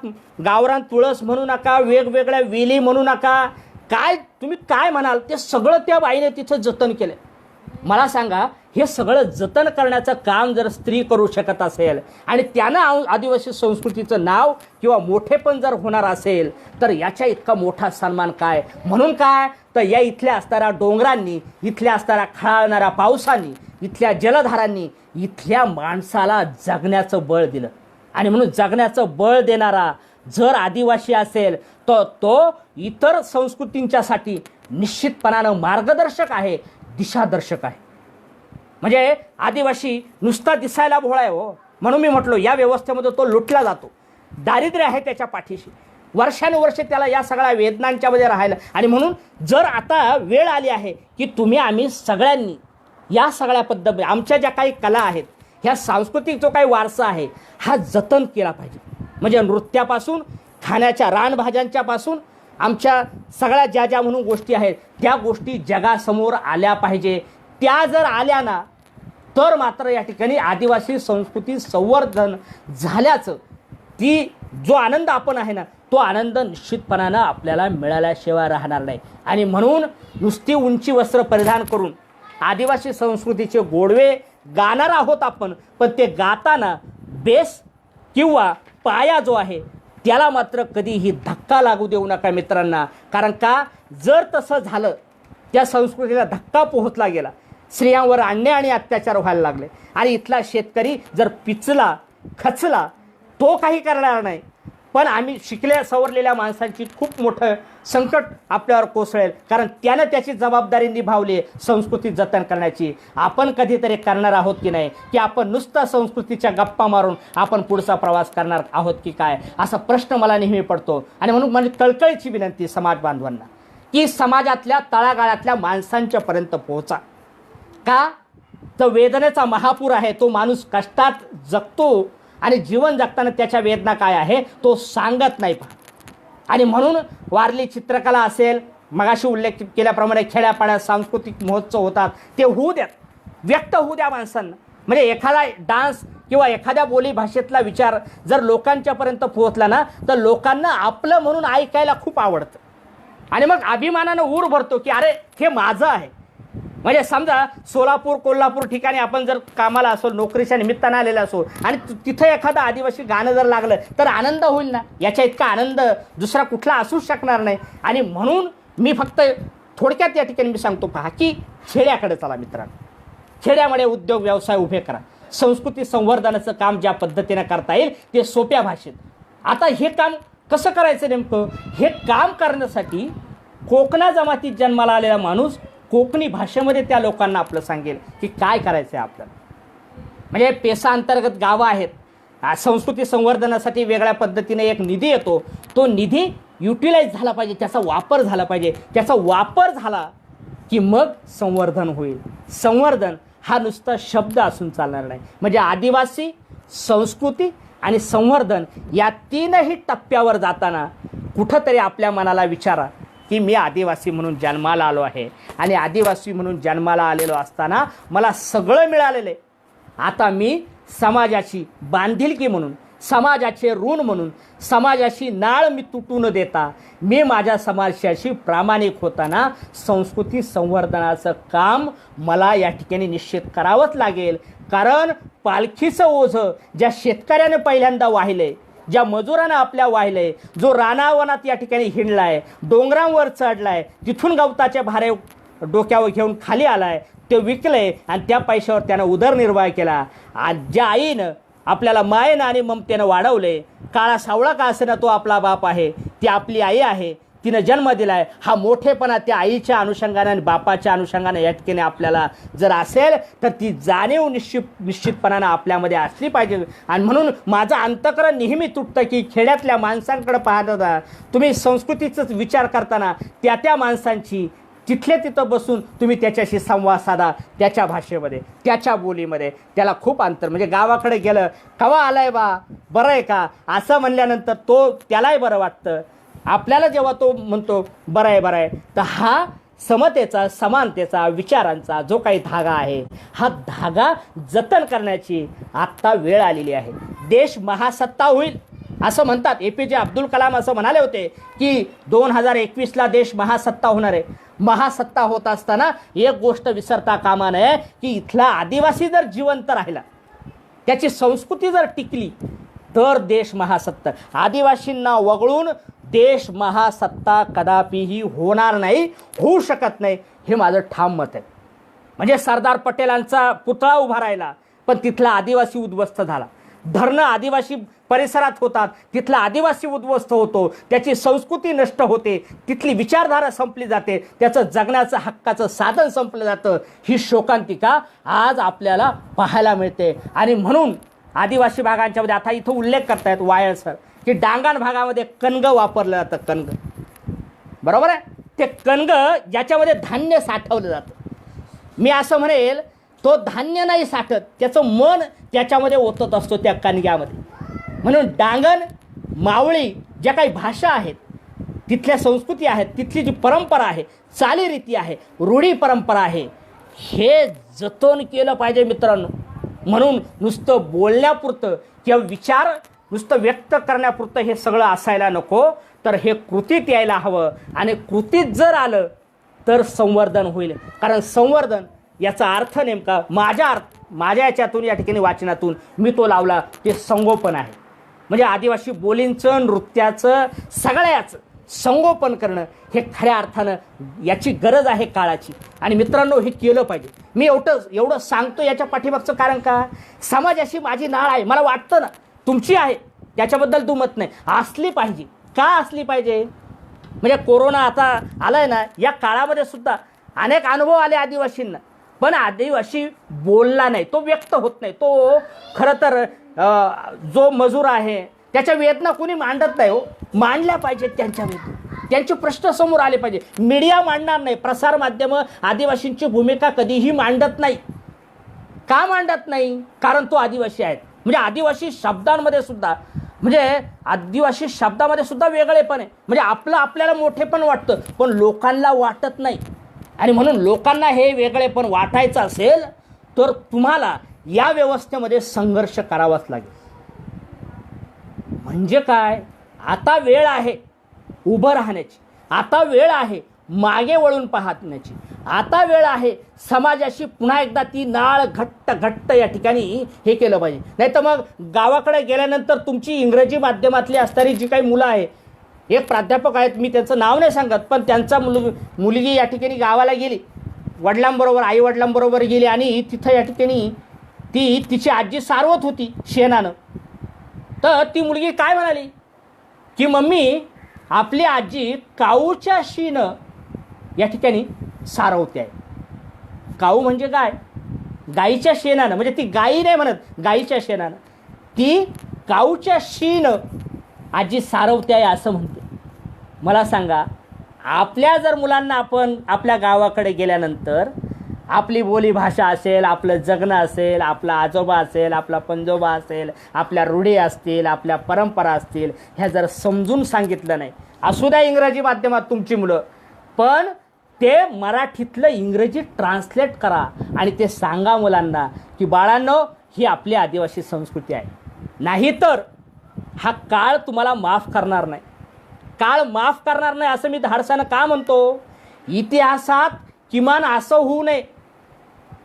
गावरान तुळस म्हणू नका, वेगवेगळ्या वेली म्हणू नका, काय तुम्ही काय म्हणाल ते सगळं त्या बाईने तिथं जतन केलं. मला सांगा, हे सगळं जतन करण्याचं काम जर स्त्री करू शकत असेल आणि त्यानं आदिवासी संस्कृतीचं नाव किंवा मोठेपण जर होणार असेल तर याच्या इतका मोठा सन्मान काय. म्हणून काय तर या इथल्या असणाऱ्या डोंगरांनी, इथल्या असणाऱ्या खळाळणाऱ्या पावसांनी, इथल्या जलधारांनी इथल्या माणसाला जगण्याचं बळ दिलं. आणि म्हणून जगण्याचं बळ देणारा जर आदिवासी असेल तर तो इतर संस्कृतींच्यासाठी निश्चितपणानं मार्गदर्शक आहे, दिशादर्शक आहे. म्हणजे आदिवासी नुसता दिसायला भोळा आहे हो. म्हणून मी म्हटलो या व्यवस्थेमध्ये तो लुटला जातो. दारिद्र्य आहे त्याच्या पाठीशी. वर्षानुवर्षे त्याला या सगळ्या वेदनांच्या मध्ये राहायला. आणि म्हणून जर आता वेळ आली आहे की आम्ही सगळ्यांनी या सगळ्या पद्धती, आमच्या ज्या काही कला आहेत, ह्या सांस्कृतिक जो काही वारसा आहे हा जतन केला पाहिजे. म्हणजे नृत्यापासून, खाण्याच्या रानभाज्यांच्यापासून आमच्या सगळ्या ज्या म्हणून गोष्टी आहेत त्या गोष्टी जगासमोर आल्या पाहिजे. त्या जर आल्या ना तर मात्र या ठिकाणी आदिवासी संस्कृती संवर्धन झाल्याचं, ती जो आनंद आपण आहे ना तो आनंद निश्चितपणानं आपल्याला मिळाल्याशिवाय राहणार नाही. आणि म्हणून नुसती उंची वस्त्र परिधान करून आदिवासी संस्कृतीचे गोडवे गाणार आहोत आपण, पण ते गाताना बेस किंवा पाया जो आहे त्याला मात्र कधीही धक्का लागू देऊ नका मित्रांना. कारण का जर तसं झालं, त्या संस्कृतीला धक्का पोहोचला गेला, स्त्रियांवर अन्याय आणि अत्याचार व्हायला लागले आणि इथला शेतकरी जर पिचला खचला, तो काही करणार नाही, पण आम्ही शिकल्या सवरलेल्या माणसांची खूप मोठं संकट आपल्यावर कोसळेल. कारण त्यानं त्याची जबाबदारी निभावली संस्कृती जतन करण्याची. आपण कधीतरी करणार आहोत की नाही, की आपण नुसता संस्कृतीच्या गप्पा मारून आपण पुढचा प्रवास करणार आहोत की काय, असा प्रश्न मला नेहमी पडतो. आणि म्हणून माझी कळकळीची विनंती समाज बांधवांना की समाजातल्या तळागाळातल्या माणसांच्यापर्यंत पोहोचा. का तर वेदनेचा महापूर आहे. तो माणूस कष्टात जगतो आणि जीवन जगताना त्याच्या वेदना काय आहे तो सांगत नाही. आणि म्हणून वारली चित्रकला असेल, मगाशी उल्लेख केल्याप्रमाणे खेड्यापाड्यात सांस्कृतिक महोत्सव होतात, ते होऊ द्या, व्यक्त होऊ द्या माणसांना. म्हणजे एखादा डान्स किंवा एखाद्या बोली भाषेतला विचार जर लोकांच्यापर्यंत पोहोचला ना तर लोकांना आपलं म्हणून ऐकायला खूप आवडतं आणि मग अभिमानानं ऊर भरतो की अरे हे माझं आहे. म्हणजे समजा सोलापूर, कोल्हापूर ठिकाणी आपण जर कामाला असो, नोकरीच्या निमित्तानं आलेला असो आणि तिथं एखादं आदिवासी गाणं जर लागलं तर आनंद होईल ना. याच्या इतका आनंद दुसरा कुठला असूच शकणार नाही. आणि म्हणून मी फक्त थोडक्यात या ठिकाणी मी सांगतो, पहा की खेड्याकडे चला मित्रांनो. खेड्यामध्ये उद्योग व्यवसाय उभे करा. संस्कृती संवर्धनाचं काम ज्या पद्धतीनं करता येईल ते सोप्या भाषेत. आता हे काम कसं करायचं नेमकं, हे काम करण्यासाठी कोकणा जमातीत जन्माला आलेला माणूस कोकणी भाषेमध्ये त्या लोकांना आपलं सांगेल की काय करायचं आहे आपल्याला. म्हणजे पेसा अंतर्गत गावं आहेत, संस्कृती संवर्धनासाठी वेगळ्या पद्धतीने एक निधी येतो, तो निधी युटिलाइज झाला पाहिजे, त्याचा वापर झाला पाहिजे. त्याचा वापर झाला की मग संवर्धन होईल. संवर्धन हा नुसता शब्द असून चालणार नाही. म्हणजे आदिवासी संस्कृती आणि संवर्धन या तीनही टप्प्यावर जाताना कुठंतरी आपल्या मनाला विचारा की मी आदिवासी म्हणून जन्माला आलो आहे आणि आदिवासी म्हणून जन्माला आलेलो असताना मला सगळं मिळालेलं आहे. आता मी समाजाची बांधिलकी म्हणून, समाजाचे ऋण म्हणून, समाजाची नाळ मी तुटू न देता मी माझ्या समाजाशी प्रामाणिक होताना संस्कृती संवर्धनाचं काम मला या ठिकाणी निश्चित करावंच लागेल. कारण पालखीचं ओझं ज्या शेतकऱ्याने पहिल्यांदा वाहिलंय, ज्या मजुरानं आपल्या वाहिलंय, जो रानावनात या ठिकाणी हिंडलाय, डोंगरांवर चढलाय, तिथून गवताचे भारे डोक्यावर घेऊन खाली आलाय, ते विकलंय आणि त्या पैशावर त्यानं उदरनिर्वाह केला. आज ज्या आईनं आपल्याला मायेनं आणि ममतेनं वाढवले, काळा सावळा का असेना तो आपला बाप आहे, ती आपली आई आहे, तिनं जन्म दिलाय. हा मोठेपणा त्या आईच्या अनुषंगाने आणि बापाच्या अनुषंगाने या ठिकाणी आपल्याला जर असेल तर ती जाणीव निश्चितपणानं आपल्यामध्ये असली पाहिजे. आणि म्हणून माझं अंतःकरण नेहमी तुटतं की खेड्यातल्या माणसांकडे पाहता तुम्ही संस्कृतीचाच विचार करताना त्या माणसांची तिथल्या तिथं बसून तुम्ही त्याच्याशी संवाद साधा, त्याच्या भाषेमध्ये, त्याच्या बोलीमध्ये. त्याला खूप अंतर. म्हणजे गावाकडे गेलं, कवा आलाय बा, बरं आहे का, असं म्हणल्यानंतर त्यालाही बरं वाटतं. आपल्याला जेव्हा तो म्हणतो बरं आहे बरं आहे, तर हा समतेचा, समानतेचा, विचारांचा जो काही धागा आहे, हा धागा जतन करण्याची आत्ता वेळ आलेली आहे. देश महासत्ता होईल असं म्हणतात. APJ अब्दुल कलाम असं म्हणाले होते की 2021ला देश महासत्ता होणार आहे. महासत्ता होत असताना एक गोष्ट विसरता कामा नये की इथला आदिवासी जर जिवंत राहिला, त्याची संस्कृती जर टिकली, तर देश महासत्ता. आदिवासींना वगळून देश महासत्ता कदापिही होणार नाही, होऊ शकत नाही, हे माझं ठाम मत आहे. म्हणजे सरदार पटेलांचा पुतळा उभा राहिला, पण तिथला आदिवासी उद्ध्वस्त झाला. धरणं आदिवासी परिसरात होतात, तिथला आदिवासी उद्ध्वस्त होतो, त्याची संस्कृती नष्ट होते, तिथली विचारधारा संपली जाते, त्याचं जगण्याचं हक्काचं साधन संपलं जातं. ही शोकांतिका आज आपल्याला पाहायला मिळते. आणि म्हणून आदिवासी भागांच्यामध्ये आता इथं उल्लेख करतायत वायल सर की डांगण भागामध्ये कणगं वापरलं जातं. कणगं, बरोबर आहे, ते कणगं ज्याच्यामध्ये धान्य साठवलं जातं. मी असं म्हणेल, तो धान्य नाही साठत, त्याचं मन त्याच्यामध्ये ओतत असतो त्या कणग्यामध्ये. म्हणून डांगण, मावळी ज्या काही भाषा आहेत, तिथल्या संस्कृती आहेत, तिथली जी परंपरा आहे, चालीरीती आहे, रूढी परंपरा आहे, हे जतन केलं पाहिजे मित्रांनो. म्हणून नुसतं बोलण्यापुरतं किंवा विचार नुसतं व्यक्त करण्यापुरतं हे सगळं असायला नको, तर हे कृतीत यायला हवं. आणि कृतीत जर आलं तर संवर्धन होईल. कारण संवर्धन याचा अर्थ नेमका माझ्या याच्यातून, या ठिकाणी वाचनातून मी तो लावला, ते संगोपन आहे. म्हणजे आदिवासी बोलींचं, नृत्याचं, सगळ्याचं संगोपन करणं हे खऱ्या अर्थानं याची गरज आहे काळाची. आणि मित्रांनो, हे केलं पाहिजे. मी एवढं सांगतो याच्या पाठीमागचं कारण का, समाजाशी माझी नाळ आहे, मला वाटतं ना तुमची आहे, त्याच्याबद्दल दुमत नाही. असली पाहिजे. का असली पाहिजे, म्हणजे कोरोना आता आलाय ना, या काळामध्ये सुद्धा अनेक अनुभव आले आदिवासींना, पण आदिवासी बोलला नाही, तो व्यक्त होत नाही. तो खरं तर जो मजूर आहे त्याच्या वेदना कोणी मांडत नाही हो. मांडल्या पाहिजेत त्यांच्या वेदना, त्यांचे प्रश्न समोर आले पाहिजे. मीडिया मांडणार नाही, प्रसार माध्यमं आदिवासींची भूमिका कधीही मांडत नाही. का मांडत नाही, कारण तो आदिवासी आहेत. म्हणजे आदिवासी शब्दांमध्ये सुद्धा, म्हणजे आदिवासी शब्दामध्ये सुद्धा वेगळेपण आहे. म्हणजे आपल्याला मोठेपण वाटतं, पण लोकांना वाटत नाही. आणि म्हणून लोकांना हे वेगळेपण वाटायचं असेल तर तुम्हाला या व्यवस्थेमध्ये संघर्ष करावाच लागेल. म्हणजे काय, आता वेळ आहे उभं राहण्याची, आता वेळ आहे मागे वळून पाहण्याची, आता वेळ आहे समाजाशी पुन्हा एकदा ती नाळ घट्ट या ठिकाणी हे केलं पाहिजे. नाही तर मग गावाकडे गेल्यानंतर तुमची इंग्रजी माध्यमातली असणारी जी काही मुलं आहे, एक प्राध्यापक आहेत, मी त्यांचं नाव नाही सांगत, पण त्यांचा मुलगी या ठिकाणी गावाला गेली, वडिलांबरोबर, आई वडिलांबरोबर गेली, आणि तिथं या ठिकाणी तिची आजी सारवत होती शेणानं. तर ती मुलगी काय म्हणाली की मम्मी, आपली आजी काऊच्या शीनं या ठिकाणी सारवते आहे. काऊ म्हणजे काय, गाईच्या शेणानं, म्हणजे ती गाई नाही म्हणत, गाईच्या शेणानं ती काऊच्या शीनं आजी सारवते आहे असं म्हणते. मला सांगा, आपल्या जर मुलांना आपण आपल्या गावाकडे गेल्यानंतर आपली बोली भाषा असेल, आपलं जगणं असेल, आपला आजोबा असेल, आपला पंजोबा असेल, आपल्या रूढी असतील, आपल्या परंपरा असतील, ह्या जर समजून सांगितलं नाही, असू द्या इंग्रजी माध्यमात तुमची मुलं, पण ते मराठीतलं इंग्रजी ट्रान्सलेट करा आणि ते सांगा मुलांना की बाळांनो, ही आपली आदिवासी संस्कृती आहे. नाहीतर हा काळ तुम्हाला माफ करणार नाही. काळ माफ करणार नाही असं मी धाडसानं का म्हणतो, इतिहासात किमान असं होऊ नये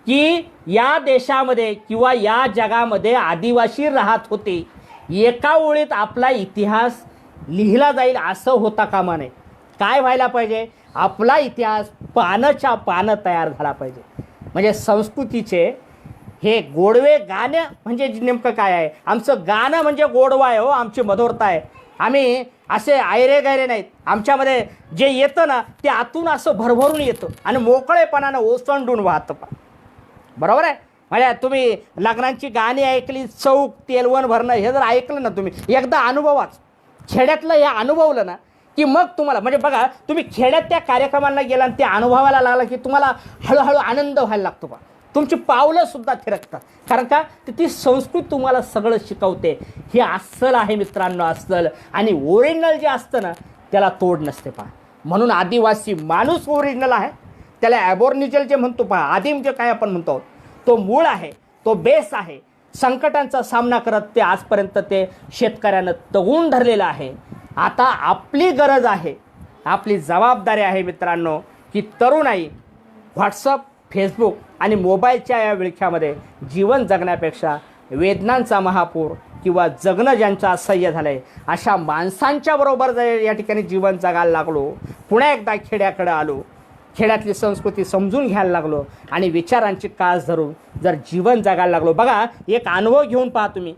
की या देशामध्ये किंवा या जगामध्ये आदिवासी राहत होते, एका ओळीत आपला इतिहास लिहिला जाईल असं होता कामा नये. काय व्हायला पाहिजे, आपला इतिहास पानच्या पानं तयार झाला पाहिजे. म्हणजे संस्कृतीचे हे गोडवे गाणं म्हणजे नेमकं काय आहे, आमचं गाणं म्हणजे गोडवा आहे हो, आमची मधुरता आहे. आम्ही असे आयरे गैरे नाहीत. आमच्यामध्ये जे येतं ना ते आतून असं भरभरून येतं आणि मोकळेपणानं ओसंडून वाहतं. बरोबर आहे. म्हणजे तुम्ही लग्नांची गाणी ऐकली, चौक तेलवण भरणं, हे जर ऐकलं ना तुम्ही, एकदा अनुभवाच, खेड्यातलं हे अनुभवलं ना की मग तुम्हाला म्हणजे बघा, तुम्ही खेड्यात त्या कार्यक्रमांना गेला आणि ते अनुभवायला लागला की तुम्हाला हळूहळू आनंद व्हायला लागतो बा, तुमची पावलं सुद्धा थिरकतात. कारण का, तर ती संस्कृती तुम्हाला सगळं शिकवते. हे अस्सल आहे मित्रांनो, अस्सल. आणि ओरिजिनल जे असतं ना त्याला तोड नसते पहा. म्हणून आदिवासी माणूस ओरिजिनल आहे. त्याला ॲबॉर्निजल जे म्हणतो पहा, आदिम जे काय आपण म्हणतो, तो मूळ आहे, तो बेस आहे. संकटांचा सामना करत ते आजपर्यंत ते शेतकऱ्यानं तगून धरलेलं आहे. आता आपली गरज आहे, आपली जबाबदारी आहे मित्रांनो, की तरुणाई व्हॉट्सअप, फेसबुक आणि मोबाईलच्या या विळख्यामध्ये जीवन जगण्यापेक्षा वेदनांचा महापूर किंवा जगणं ज्यांचं असह्य झालं आहे अशा माणसांच्या बरोबर जर या ठिकाणी जीवन जगायला लागलो, पुन्हा एकदा खेड्याकडे आलो, खेड्यातली संस्कृती समजून घ्यायला लागलो आणि विचारांची कास धरून जर जीवन जगायला लागलो. बघा, एक अनुभव घेऊन पहा तुम्ही,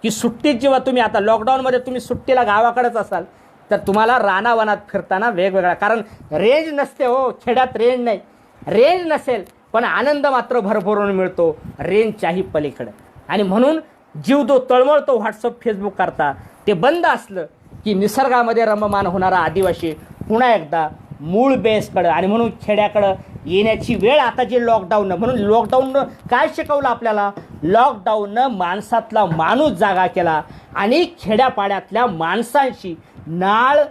की सुट्टीत जेव्हा तुम्ही आता लॉकडाऊनमध्ये तुम्ही सुट्टीला गावाकडेच असाल तर तुम्हाला रानावनात फिरताना वेगवेगळा, कारण रेंज नसते हो, खेड्यात रेंज नाही. रेंज नसेल पण आनंद मात्र भरभरून मिळतो रेंजच्याही पलीकडे. आणि म्हणून जीव जो तळमळतो व्हॉट्सअप, फेसबुक करता, ते बंद असलं की निसर्गामध्ये रममान होणारा आदिवासी पुन्हा एकदा मूळ बेसकडं आणि म्हणून खेड्याकडं येण्याची वेळ आता जे लॉकडाऊननं, म्हणून लॉकडाऊननं काय शिकवलं आपल्याला, लॉकडाऊननं माणसातला माणूस जागा केला आणि खेड्यापाड्यातल्या माणसांशी नाळ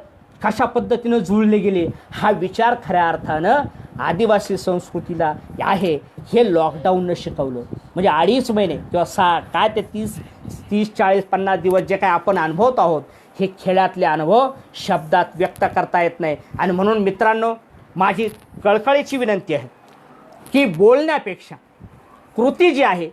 कशा पद्धतीनं जुळले गेले हा विचार खऱ्या अर्थानं आदिवासी संस्कृतीला आहे हे लॉकडाऊननं शिकवलं. म्हणजे 2.5 महिने किंवा काय ते 30, 40, 50 दिवस जे काय आपण अनुभवत आहोत, हे खेड्यातले अनुभव शब्दात व्यक्त करता येत नाही. आणि म्हणून मित्रांनो, माझी कळकळीची विनंती आहे की बोलण्यापेक्षा कृती जी आहे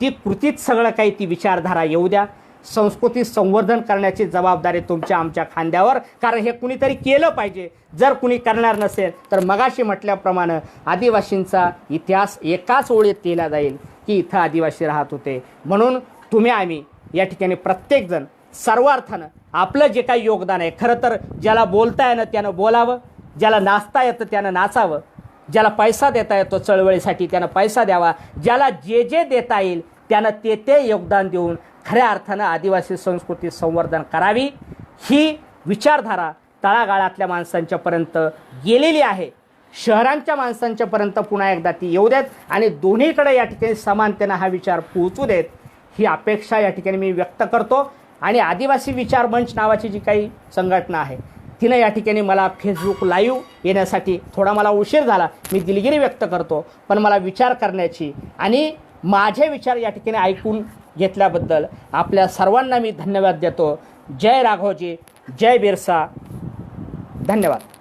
ती कृतीत सगळं काही ती विचारधारा येऊ द्या. संस्कृती संवर्धन करण्याची जबाबदारी तुमच्या आमच्या खांद्यावर, कारण हे कुणीतरी केलं पाहिजे. जर कुणी करणार नसेल तर मगाशी म्हटल्याप्रमाणे आदिवासींचा इतिहास एकाच ओळीत लिहिला जाईल की इथं आदिवासी राहत होते. म्हणून तुम्ही आम्ही या ठिकाणी प्रत्येकजण सर्वार्थानं आपलं जे काही योगदान आहे, खरं तर ज्याला बोलता येणं त्यानं बोलावं, ज्याला नाचता येतं त्यानं नाचावं, ज्याला पैसा देता येतो चळवळीसाठी त्यानं पैसा द्यावा, ज्याला जे जे देता येईल त्यानं ते योगदान देऊन खऱ्या अर्थानं आदिवासी संस्कृती संवर्धन करावी. ही विचारधारा तळागाळातल्या माणसांच्यापर्यंत गेलेली आहे. शहरांच्या माणसांच्यापर्यंत पुन्हा एकदा ती येऊ देत आणि दोन्हीकडे या ठिकाणी समानतेनं हा विचार पोहोचू देत, ही अपेक्षा या ठिकाणी मी व्यक्त करतो. आणि आदिवासी विचार मंच नावाची जी काही संघटना आहे तिनं या ठिकाणी मला फेसबुक लाईव्ह येण्यासाठी थोडा मला उशीर झाला, मी दिलगिरी व्यक्त करतो. पण मला विचार करण्याची आणि माझे विचार या ठिकाणी ऐकून घेतल्याबद्दल आपल्या सर्वांना मी धन्यवाद देतो. जय राघोजी, जय बिरसा, धन्यवाद.